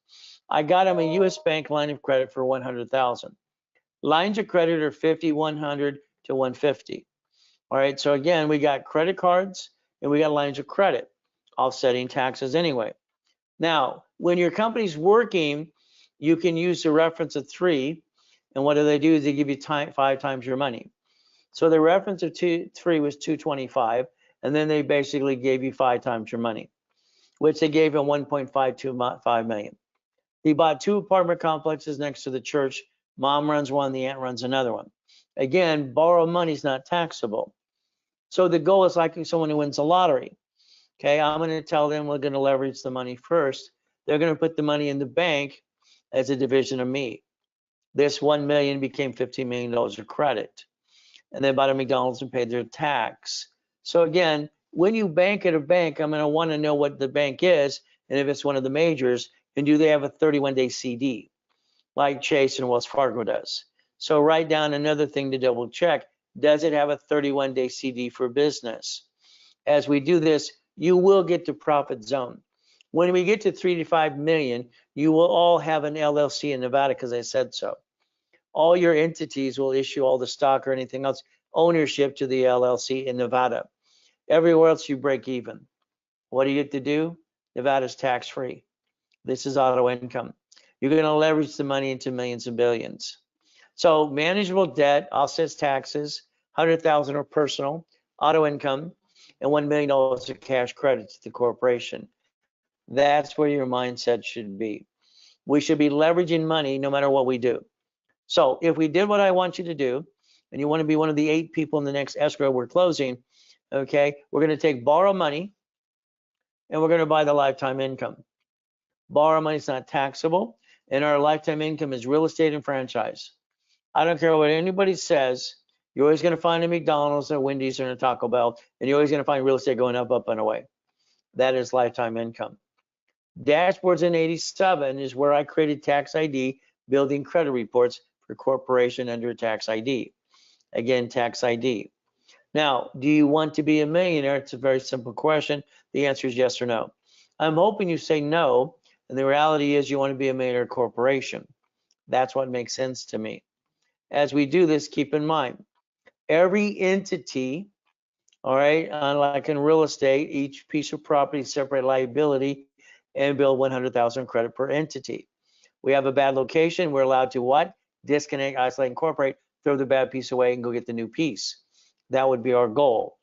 I got him a US bank line of credit for 100,000. Lines of credit are 50, 100 to 150. All right, so again, we got credit cards and we got lines of credit, offsetting taxes anyway. Now, when your company's working, you can use the reference of 3. And what do? They give you 5 times your money. So the reference of 3 was 225. And then they basically gave you 5 times your money, which they gave him 1.525 million. He bought 2 apartment complexes next to the church. Mom runs one, the aunt runs another one. Again, borrowed money is not taxable. So the goal is like someone who wins the lottery. Okay, I'm going to tell them we're going to leverage the money first. They're going to put the money in the bank as a division of me. This 1 million became $15 million of credit. And they bought a McDonald's and paid their tax. So again, when you bank at a bank, I'm going to want to know what the bank is, and if it's one of the majors, and do they have a 31-day CD like Chase and Wells Fargo does. So write down another thing to double check. Does it have a 31-day CD for business? As we do this, you will get to profit zone. When we get to 3 to 5 million, you will all have an LLC in Nevada because I said so. All your entities will issue all the stock or anything else ownership to the LLC in Nevada. Everywhere else you break even. What do you get to do? Nevada's tax free. This is auto income. You're going to leverage the money into millions and billions. So manageable debt, offsets taxes, 100,000 are personal, auto income, and $1 million of cash credit to the corporation. That's where your mindset should be. We should be leveraging money no matter what we do. So if we did what I want you to do, and you want to be one of the 8 people in the next escrow we're closing, okay, we're going to take borrow money and we're going to buy the lifetime income. Borrow money is not taxable, and our lifetime income is real estate and franchise. I don't care what anybody says, you're always going to find a McDonald's, a Wendy's, or a Taco Bell, and you're always going to find real estate going up, up, and away. That is lifetime income. Dashboards in 87 is where I created tax ID, building credit reports for corporation under tax ID. Again, tax ID. Now, do you want to be a millionaire? It's a very simple question. The answer is yes or no. I'm hoping you say no, and the reality is you want to be a millionaire corporation. That's what makes sense to me. As we do this, keep in mind, every entity, all right, like in real estate, each piece of property separate liability and bill 100,000 credit per entity. We have a bad location, we're allowed to what? Disconnect, isolate, incorporate, throw the bad piece away and go get the new piece. That would be our goal.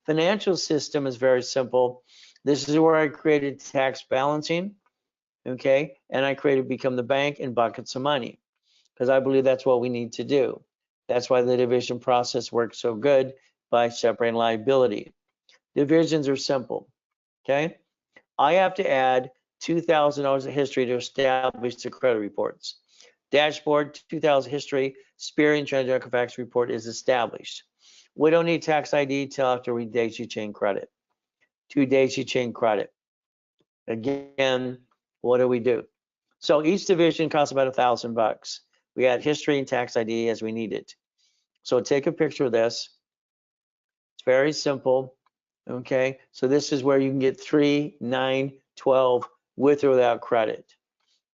Financial system is very simple. This is where I created tax balancing, okay? And I created become the bank and buckets of money, because I believe that's what we need to do. That's why the division process works so good by separating liability. Divisions are simple, okay? I have to add $2,000 of history to establish the credit reports. Dashboard 2000 history, Spearing transaction facts report is established. We don't need tax ID till after we daisy chain credit. 2 daisy chain credit. Again, what do we do? So each division costs about $1,000. We add history and tax ID as we need it. So take a picture of this. It's very simple. Okay, so this is where you can get 3, 9, 12 with or without credit.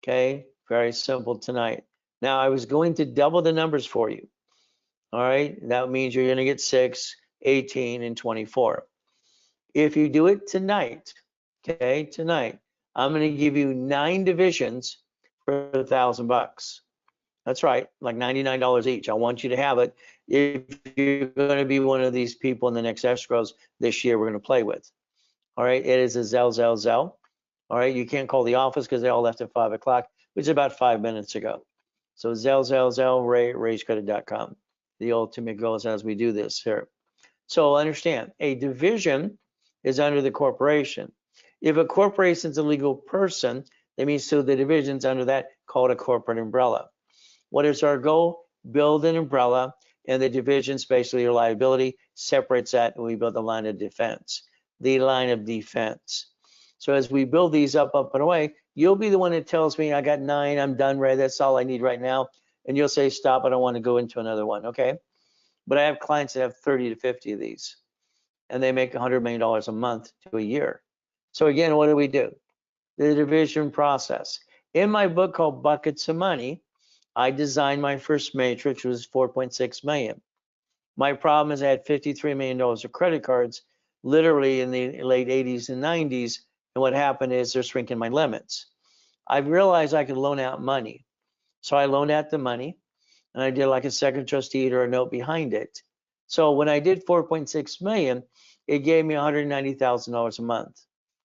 Okay, very simple tonight. Now I was going to double the numbers for you. All right, that means you're going to get 6, 18, and 24. If you do it tonight, okay, tonight, I'm going to give you 9 divisions for $1,000. That's right, like $99 each. I want you to have it if you're going to be one of these people in the next escrows this year we're going to play with. All right, it is a Zell. All right, you can't call the office because they all left at 5 o'clock, which is about 5 minutes ago. So Zell, raisecredit.com. The ultimate goal is as we do this here. So understand, a division is under the corporation. If a corporation is a legal person, that means so the division's under that, called a corporate umbrella. What is our goal? Build an umbrella, and the divisions, basically your liability, separates that, and we build the line of defense. The line of defense. So as we build these up and away, you'll be the one that tells me, I got 9, I'm done, Ray, that's all I need right now. And you'll say, stop, I don't want to go into another one, okay? But I have clients that have 30 to 50 of these, and they make $100 million a month to a year. So again, what do? The division process. In my book called Buckets of Money, I designed my first matrix, which was 4.6 million. My problem is I had $53 million of credit cards, literally in the late 80s and 90s, And what happened is they're shrinking my limits. I realized I could loan out money. So I loaned out the money and I did like a second trust deed or a note behind it. So when I did 4.6 million, it gave me $190,000 a month.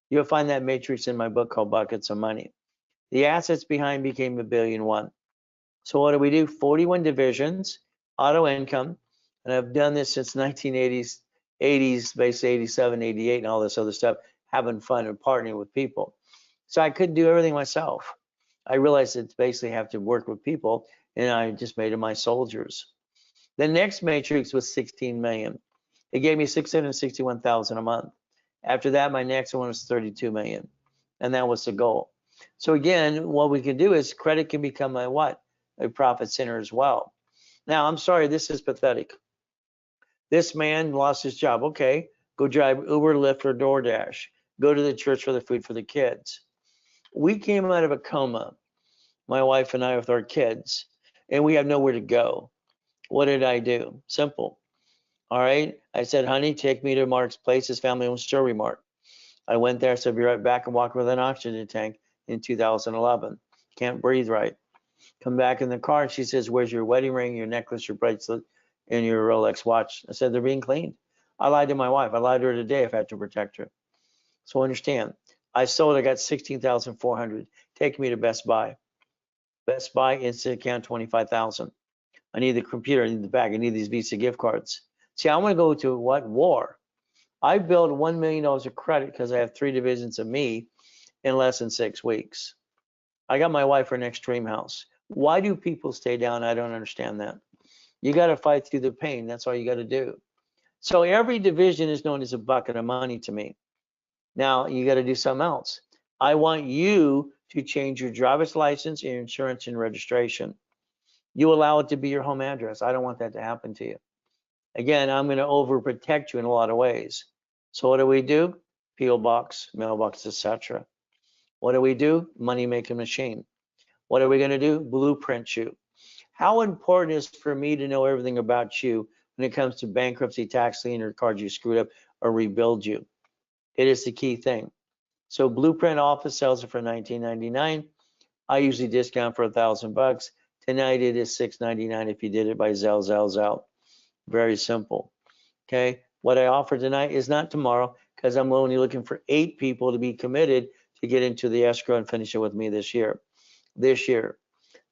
You'll find that matrix in my book called Buckets of Money. The assets behind became $1.1 billion. So what do we do? 41 divisions, auto income, and I've done this since 1980s, 80s, basically 87, 88, and all this other stuff, having fun and partnering with people. So I couldn't do everything myself. I realized that basically have to work with people, and I just made them my soldiers. The next matrix was 16 million. It gave me 661,000 a month. After that, my next one was 32 million, and that was the goal. So again, what we can do is credit can become a what? A profit center as well. Now, I'm sorry, this is pathetic. This man lost his job. Okay, go drive Uber, Lyft, or DoorDash. Go to the church for the food for the kids. We came out of a coma, my wife and I with our kids, and we have nowhere to go. What did I do? Simple. All right. I said, honey, take me to Mark's place. His family owns Jewelry Mart. I went there, said, be right back, and walked with an oxygen tank in 2011. Can't breathe right. Come back in the car, and she says, where's your wedding ring, your necklace, your bracelet, and your Rolex watch? I said, they're being cleaned. I lied to my wife. I lied to her today if I had to protect her. So understand, I sold, I got 16,400. Take me to Best Buy. Best Buy, instant account, 25,000. I need the computer, I need the bag, I need these Visa gift cards. See, I want to go to what? War. I built $1 million of credit because I have 3 divisions of me in less than 6 weeks. I got my wife her next dream house. Why do people stay down? I don't understand that. You got to fight through the pain. That's all you got to do. So every division is known as a bucket of money to me. Now you got to do something else. I want you to change your driver's license, your insurance, and registration. You allow it to be your home address. I don't want that to happen to you. Again, I'm going to overprotect you in a lot of ways. So what do we do? P.O. box, mailbox, etc. What do we do? Money making machine. What are we going to do? Blueprint you. How important is for me to know everything about you when it comes to bankruptcy, tax lien, or cards you screwed up, or rebuild you? It is the key thing. So Blueprint office sales are for $19.99. I usually discount for $1,000. Tonight it is $6.99 if you did it by Zelle. Very simple. Okay. What I offer tonight is not tomorrow because I'm only looking for 8 people to be committed to get into the escrow and finish it with me this year.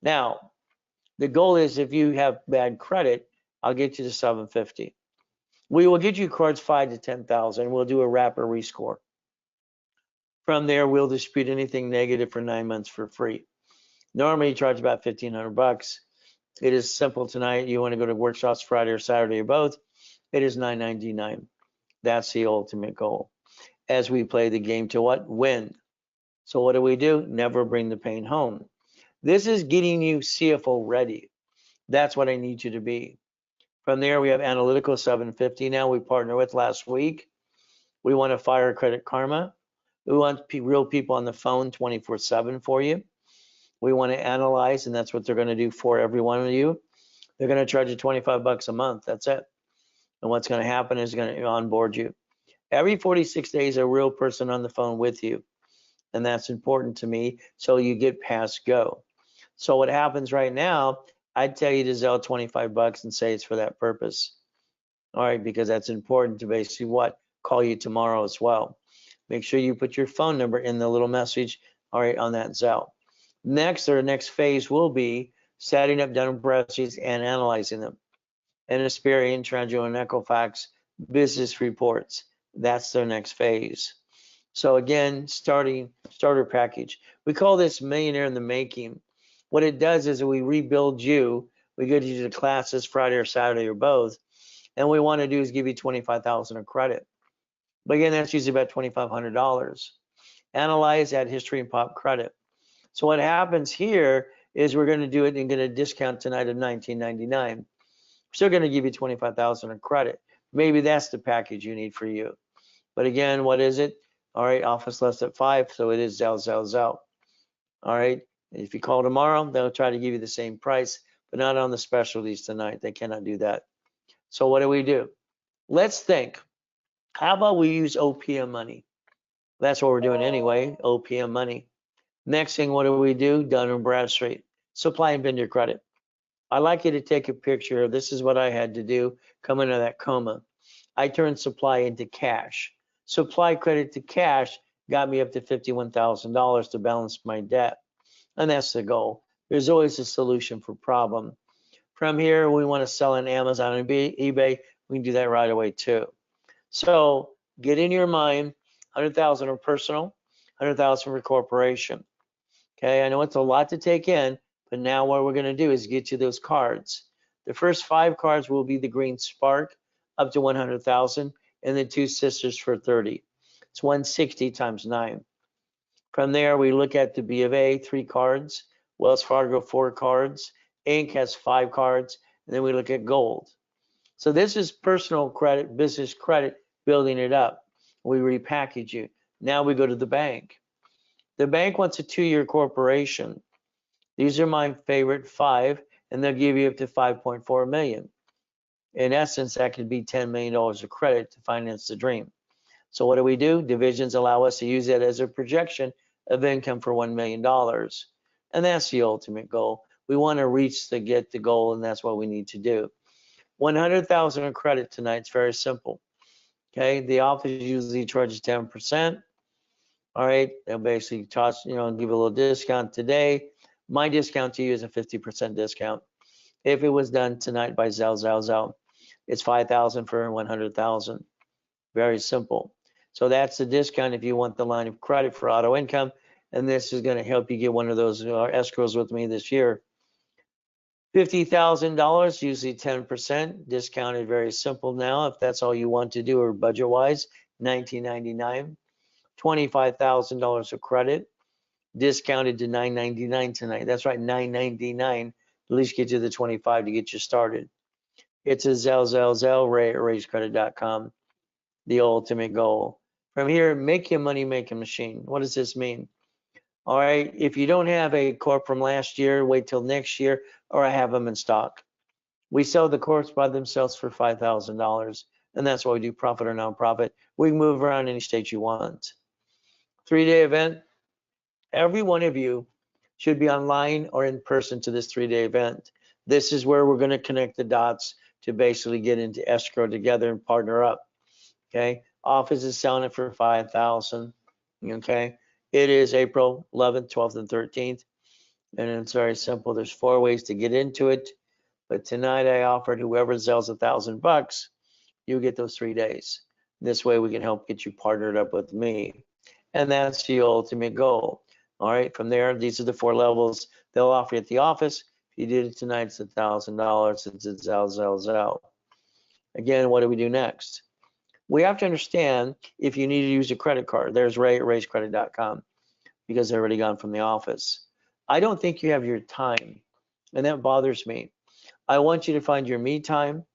Now, the goal is if you have bad credit, I'll get you to 750. We will get you cards 5 to 10,000. We'll do a wrapper rescore. From there, we'll dispute anything negative for 9 months for free. Normally, you charge about $1,500. It is simple tonight. You want to go to workshops Friday or Saturday or both. It is $9.99. That's the ultimate goal. As we play the game to what? Win. So what do? Never bring the pain home. This is getting you CFO ready. That's what I need you to be. From there, we have Analytical 750 now we partner with last week. We want to fire Credit Karma. We want real people on the phone 24/7 for you. We want to analyze, and that's what they're going to do for every one of you. They're going to charge you $25 a month. That's it. And what's going to happen is going to onboard you. Every 46 days, a real person on the phone with you. And that's important to me. So you get past go. So what happens right now, I'd tell you to Zelle $25 and say it's for that purpose. All right, because that's important to basically what? Call you tomorrow as well. Make sure you put your phone number in the little message, all right, on that Zelle. Next, their next phase will be setting up dental spreadsheets and analyzing them. And Experian, Trangio, and Equifax business reports. That's their next phase. So again, starter package. We call this Millionaire in the Making. What it does is we rebuild you. We go to you to classes Friday or Saturday or both. And what we want to do is give you $25,000 of credit. But again, that's usually about $2,500. Analyze, add history, and pop credit. So what happens here is we're going to do it and get a discount tonight of $19.99. We're still going to give you $25,000 of credit. Maybe that's the package you need for you. But again, what is it? All right, office less at 5, so it is Zelle. All right, if you call tomorrow, they'll try to give you the same price, but not on the specialties tonight. They cannot do that. So what do? Let's think. How about we use OPM money? That's what we're doing anyway, OPM money. Next thing, what do we do? Dun & Bradstreet, supply and vendor credit. I'd like you to take a picture. This is what I had to do coming out of that coma. I turned supply into cash. Supply credit to cash got me up to $51,000 to balance my debt. And that's the goal. There's always a solution for problem. From here, we want to sell on Amazon and eBay. We can do that right away too. So get in your mind, 100,000 for personal, 100,000 for corporation. Okay, I know it's a lot to take in, but now what we're going to do is get you those cards. The first 5 cards will be the green spark up to 100,000 and the 2 sisters for 30. It's 160 times 9. From there, we look at the B of A, 3 cards, Wells Fargo, 4 cards, Inc. has 5 cards, and then we look at gold. So this is personal credit, business credit, building it up. We repackage you. Now we go to the bank. The bank wants a 2-year corporation. These are my favorite 5, and they'll give you up to 5.4 million. In essence, that could be $10 million of credit to finance the dream. So what do? Divisions allow us to use that as a projection of income for $1 million. And that's the ultimate goal. We want to get the goal, and that's what we need to do. 100,000 of credit tonight. It's very simple. Okay, the office usually charges 10%. All right, they'll basically toss, give a little discount today. My discount to you is a 50% discount. If it was done tonight by Zell, it's 5,000 for 100,000. Very simple. So that's the discount if you want the line of credit for auto income, and this is going to help you get one of those escrows with me this year. $50,000, usually 10%, discounted. Very simple now. If that's all you want to do, or budget-wise, $19.99. $25,000 of credit, discounted to $9.99 tonight. That's right, $9.99. At least get you the 25 to get you started. It's a Zell, raisecredit.com. The ultimate goal. From here, make your money making machine. What does this mean? All right, if you don't have a corp from last year, wait till next year, or I have them in stock. We sell the corps by themselves for $5,000, and that's why we do profit or nonprofit. We can move around any state you want. 3-day event. Every one of you should be online or in person to this 3-day event. This is where we're going to connect the dots to basically get into escrow together and partner up. Okay, office is selling it for $5,000. Okay, it is April 11th, 12th, and 13th, and it's very simple. There's 4 ways to get into it, but tonight I offered whoever sells $1,000, you get those 3 days. This way we can help get you partnered up with me, and that's the ultimate goal. All right, from there, these are the 4 levels they'll offer you at the office. If you did it tonight, it's $1,000. It's a Zell. Again, what do we do next? We have to understand if you need to use a credit card. There's Ray at raisecredit.com, because they're already gone from the office. I don't think you have your time, and that bothers me. I want you to find your me time.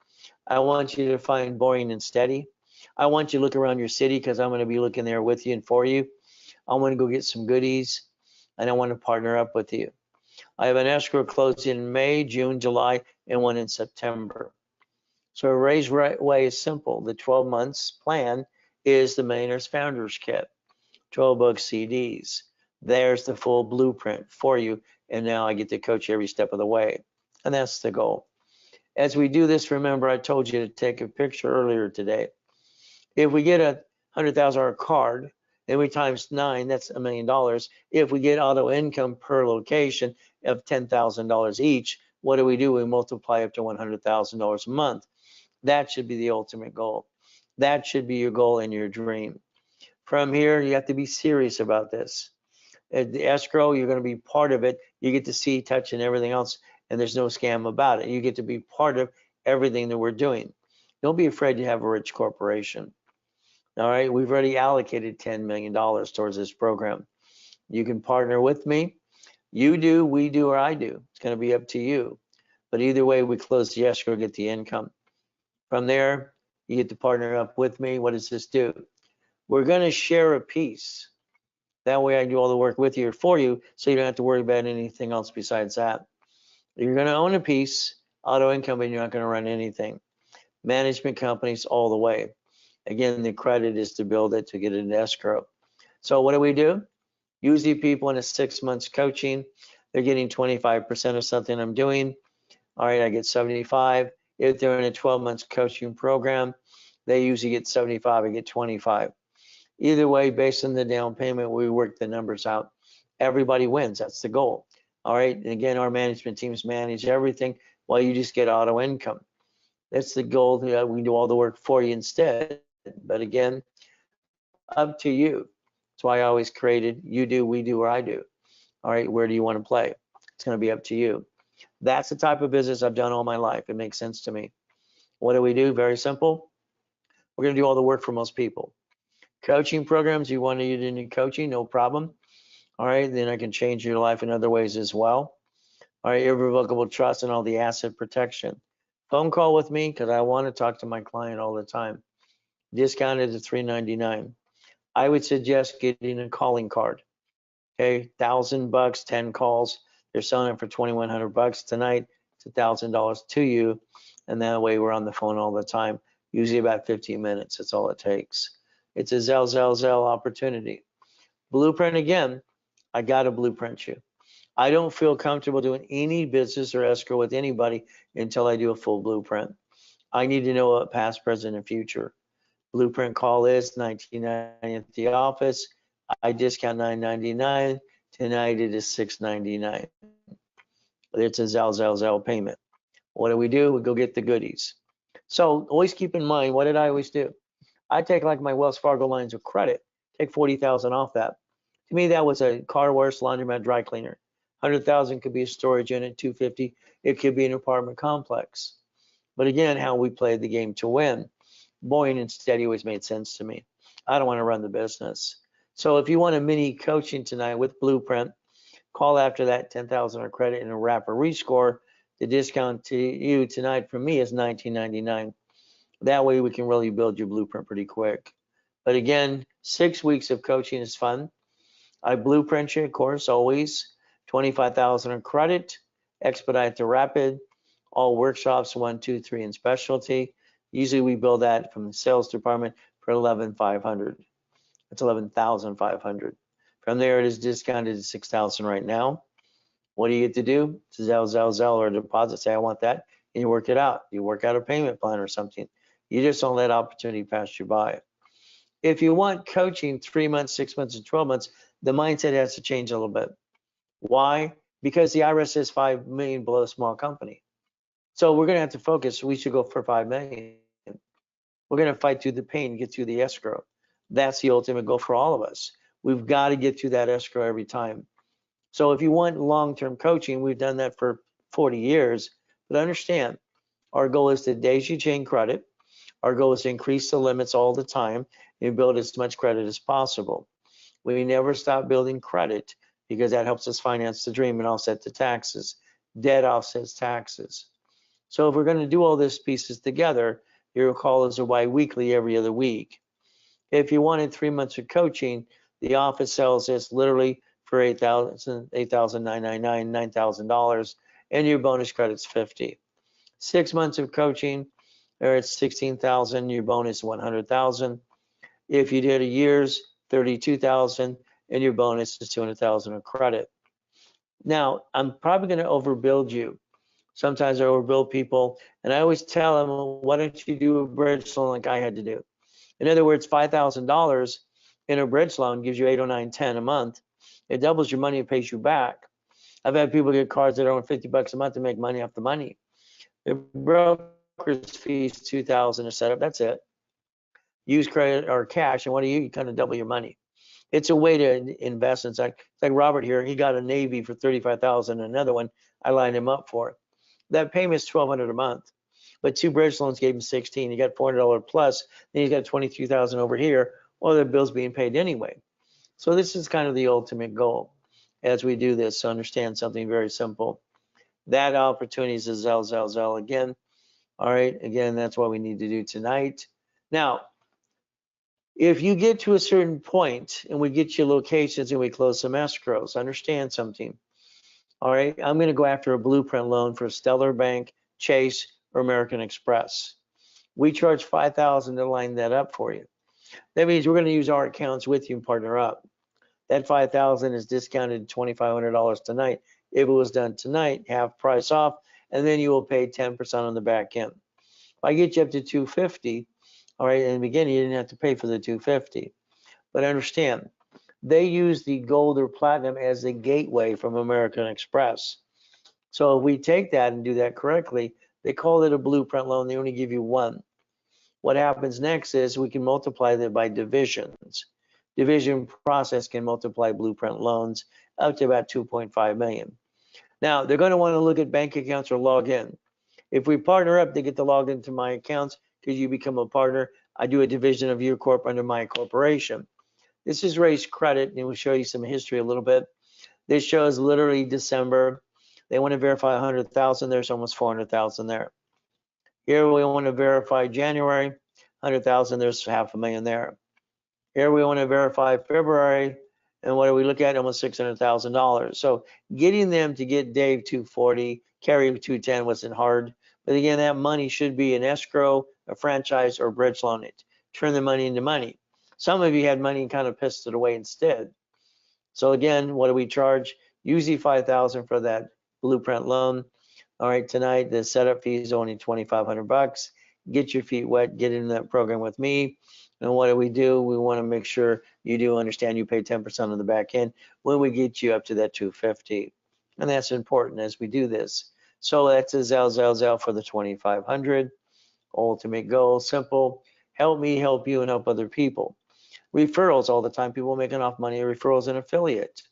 I want you to find boring and steady. I want you to look around your city, because I'm going to be looking there with you and for you. I want to go get some goodies, and I want to partner up with you. I have an escrow closed in May, June, July, and one in September. So Raise Right Way is simple. The 12 months plan is the Millionaires Founders Kit, 12 book CDs. There's the full blueprint for you, and now I get to coach you every step of the way, and that's the goal. As we do this, remember I told you to take a picture earlier today. If we get a $100,000 card, then we times 9, that's $1 million. If we get auto income per location of $10,000 each, what do? We multiply up to $100,000 a month. That should be the ultimate goal. That should be your goal and your dream. From here, you have to be serious about this. At the escrow, you're going to be part of it. You get to see, touch, and everything else, and there's no scam about it. You get to be part of everything that we're doing. Don't be afraid to have a rich corporation. All right, we've already allocated $10 million towards this program. You can partner with me. You do, we do, or I do. It's going to be up to you. But either way, we close the escrow, get the income. From there, you get to partner up with me. What does this do? We're going to share a piece. That way I do all the work with you or for you, so you don't have to worry about anything else besides that. You're going to own a piece, auto income, and you're not going to run anything. Management companies all the way. Again, the credit is to build it, to get it in escrow. So what do? Usually people in a 6 months coaching, they're getting 25% of something I'm doing. All right, I get 75. If they're in a 12 months coaching program, they usually get 75, I get 25. Either way, based on the down payment, we work the numbers out. Everybody wins. That's the goal. All right. And again, our management teams manage everything while you just get auto income. That's the goal. We do all the work for you instead. But again, up to you. That's why I always created you do, we do, or I do. All right. Where do you want to play? It's going to be up to you. That's the type of business I've done all my life. It makes sense to me. What do we do? Very simple. We're going to do all the work for most people. Coaching programs, you want to get into coaching, no problem. All right, then I can change your life in other ways as well. All right, irrevocable trust and all the asset protection. Phone call with me because I want to talk to my client all the time. Discounted to $399. I would suggest getting a calling card. Okay, $1,000, 10 calls. They're selling it for $2,100 tonight. It's $1,000 to you, and that way we're on the phone all the time. Usually about 15 minutes. That's all it takes. It's a Zell opportunity. Blueprint again. I got to blueprint you. I don't feel comfortable doing any business or escrow with anybody until I do a full blueprint. I need to know what past, present, and future. Blueprint call is $19.90 at the office. I discount $9.99. Tonight it is $6.99. It's a Zell payment. What do? We go get the goodies. So always keep in mind, what did I always do? I take like my Wells Fargo lines of credit, take 40,000 off that. To me, that was a car wash, laundromat, dry cleaner. 100,000 could be a storage unit, 250, it could be an apartment complex. But again, how we played the game to win. Boring and steady always made sense to me. I don't want to run the business. So if you want a mini coaching tonight with Blueprint, call after that 10,000 or credit and a wrapper rescore. The discount to you tonight from me is $19.99. That way we can really build your blueprint pretty quick. But again, 6 weeks of coaching is fun. I blueprint you, of course, always. 25,000 in credit, expedite to rapid, all workshops, 1, 2, 3 in specialty. Usually we build that from the sales department for 11,500. That's 11,500. From there it is discounted to 6,000 right now. What do you get to do? It's Zell, or a deposit. Say I want that, and you work it out. You work out a payment plan or something. You just don't let opportunity pass you by. If you want coaching 3 months, 6 months, and 12 months, the mindset has to change a little bit. Why? Because the IRS says 5 million below small company. So we're going to have to focus. We should go for 5 million. We're going to fight through the pain, get through the escrow. That's the ultimate goal for all of us. We've got to get through that escrow every time. So if you want long-term coaching, we've done that for 40 years. But understand, our goal is to daisy chain credit. Our goal is to increase the limits all the time and build as much credit as possible. We never stop building credit because that helps us finance the dream and offset the taxes. Debt offsets taxes. So if we're going to do all these pieces together, your call is a bi-weekly every other week. If you wanted 3 months of coaching, the office sells this literally for $8,999, $9,000, and your bonus credit's 50. 6 months of coaching, or it's 16,000, your bonus 100,000. If you did a year's, 32,000, and your bonus is 200,000 of credit. Now, I'm probably going to overbuild you. Sometimes I overbuild people, and I always tell them, why don't you do a bridge loan like I had to do? In other words, $5,000 in a bridge loan gives you 8 or 9, 10 a month. It doubles your money and pays you back. I've had people get cards that are only $50 a month to make money off the money. The broker's fees $2,000 to set up. That's it. Use credit or cash, and what do you kind of double your money? It's a way to invest. It's like Robert here. He got a Navy for $35,000. Another one I lined him up for. That payment is $1,200 a month, but 2 bridge loans gave him 16. You got $400 plus. Then he's got 23,000 over here. Well, the bill's being paid anyway. So this is kind of the ultimate goal as we do this. So understand something very simple. That opportunity is a Zell again. All right, again, that's what we need to do tonight. Now, if you get to a certain point and we get you locations and we close some escrows, understand something. All right, I'm going to go after a blueprint loan for Stellar Bank, Chase, or American Express. We charge $5,000 to line that up for you. That means we're going to use our accounts with you and partner up. That 5,000 is discounted $2,500 tonight. If it was done tonight, half price off, and then you will pay 10% on the back end. If I get you up to 250, all right, in the beginning you didn't have to pay for the 250. But understand, they use the gold or platinum as a gateway from American Express. So if we take that and do that correctly, they call it a blueprint loan. They only give you one. What happens next is we can multiply that by divisions. Division process can multiply blueprint loans up to about 2.5 million. Now, they're going to want to look at bank accounts or log in. If we partner up, they get to log into my accounts because you become a partner. I do a division of your corp under my corporation. This is raised credit, and we'll show you some history a little bit. This shows literally December. They want to verify 100,000. There's almost 400,000 there. Here we want to verify January, 100,000. There's $500,000 there. Here we want to verify February, and what do we look at? Almost $600,000. So getting them to get Dave 240, Kerry 210 wasn't hard. But again, that money should be an escrow, a franchise, or bridge loan it. Turn the money into money. Some of you had money and kind of pissed it away instead. So again, what do we charge? Usually 5,000 for that blueprint loan. All right, tonight the setup fee is only 2,500 bucks. Get your feet wet, get in that program with me. And what do? We want to make sure you do understand you pay 10% on the back end when we get you up to that 250. And that's important as we do this. So that's a Zell for the 2,500. Ultimate goal, simple. Help me, help you, and help other people. Referrals all the time. People make enough money. Referrals and affiliate.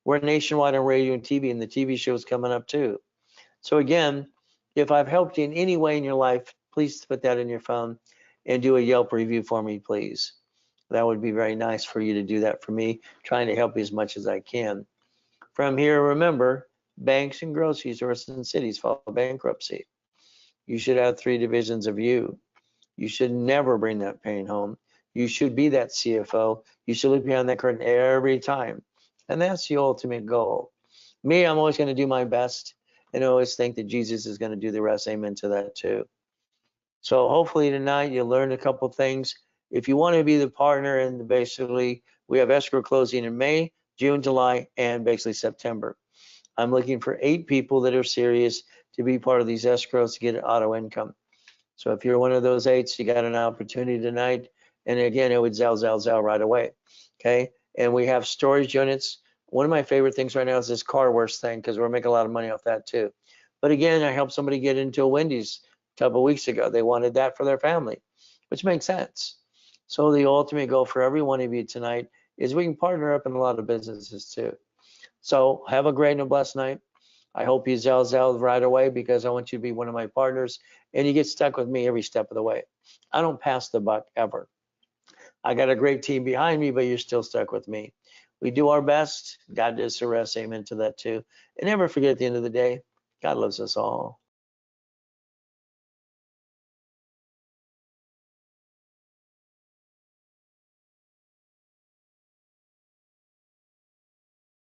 We're nationwide on radio and TV, and the TV show's coming up too. So again, if I've helped you in any way in your life, please put that in your phone and do a Yelp review for me, please. That would be very nice for you to do that for me, trying to help you as much as I can. From here, remember, banks and grocery stores and cities file bankruptcy. You should have 3 divisions of you. You should never bring that pain home. You should be that CFO. You should look behind that curtain every time. And that's the ultimate goal. Me, I'm always going to do my best and always think that Jesus is going to do the rest. Amen to that too. So hopefully tonight you learned a couple things. If you want to be the partner, and basically we have escrow closing in May, June, July, and basically September. I'm looking for 8 people that are serious to be part of these escrows to get an auto income. So if you're one of those 8s, you got an opportunity tonight. And again, it would Zell right away. Okay. And we have storage units. One of my favorite things right now is this car wash thing because we're making a lot of money off that too. But again, I helped somebody get into a Wendy's a couple of weeks ago. They wanted that for their family, which makes sense. So the ultimate goal for every one of you tonight is we can partner up in a lot of businesses too. So have a great and a blessed night. I hope you Zell right away because I want you to be one of my partners and you get stuck with me every step of the way. I don't pass the buck ever. I got a great team behind me, but you're still stuck with me. We do our best. God does the rest. Amen to that too. And never forget at the end of the day, God loves us all.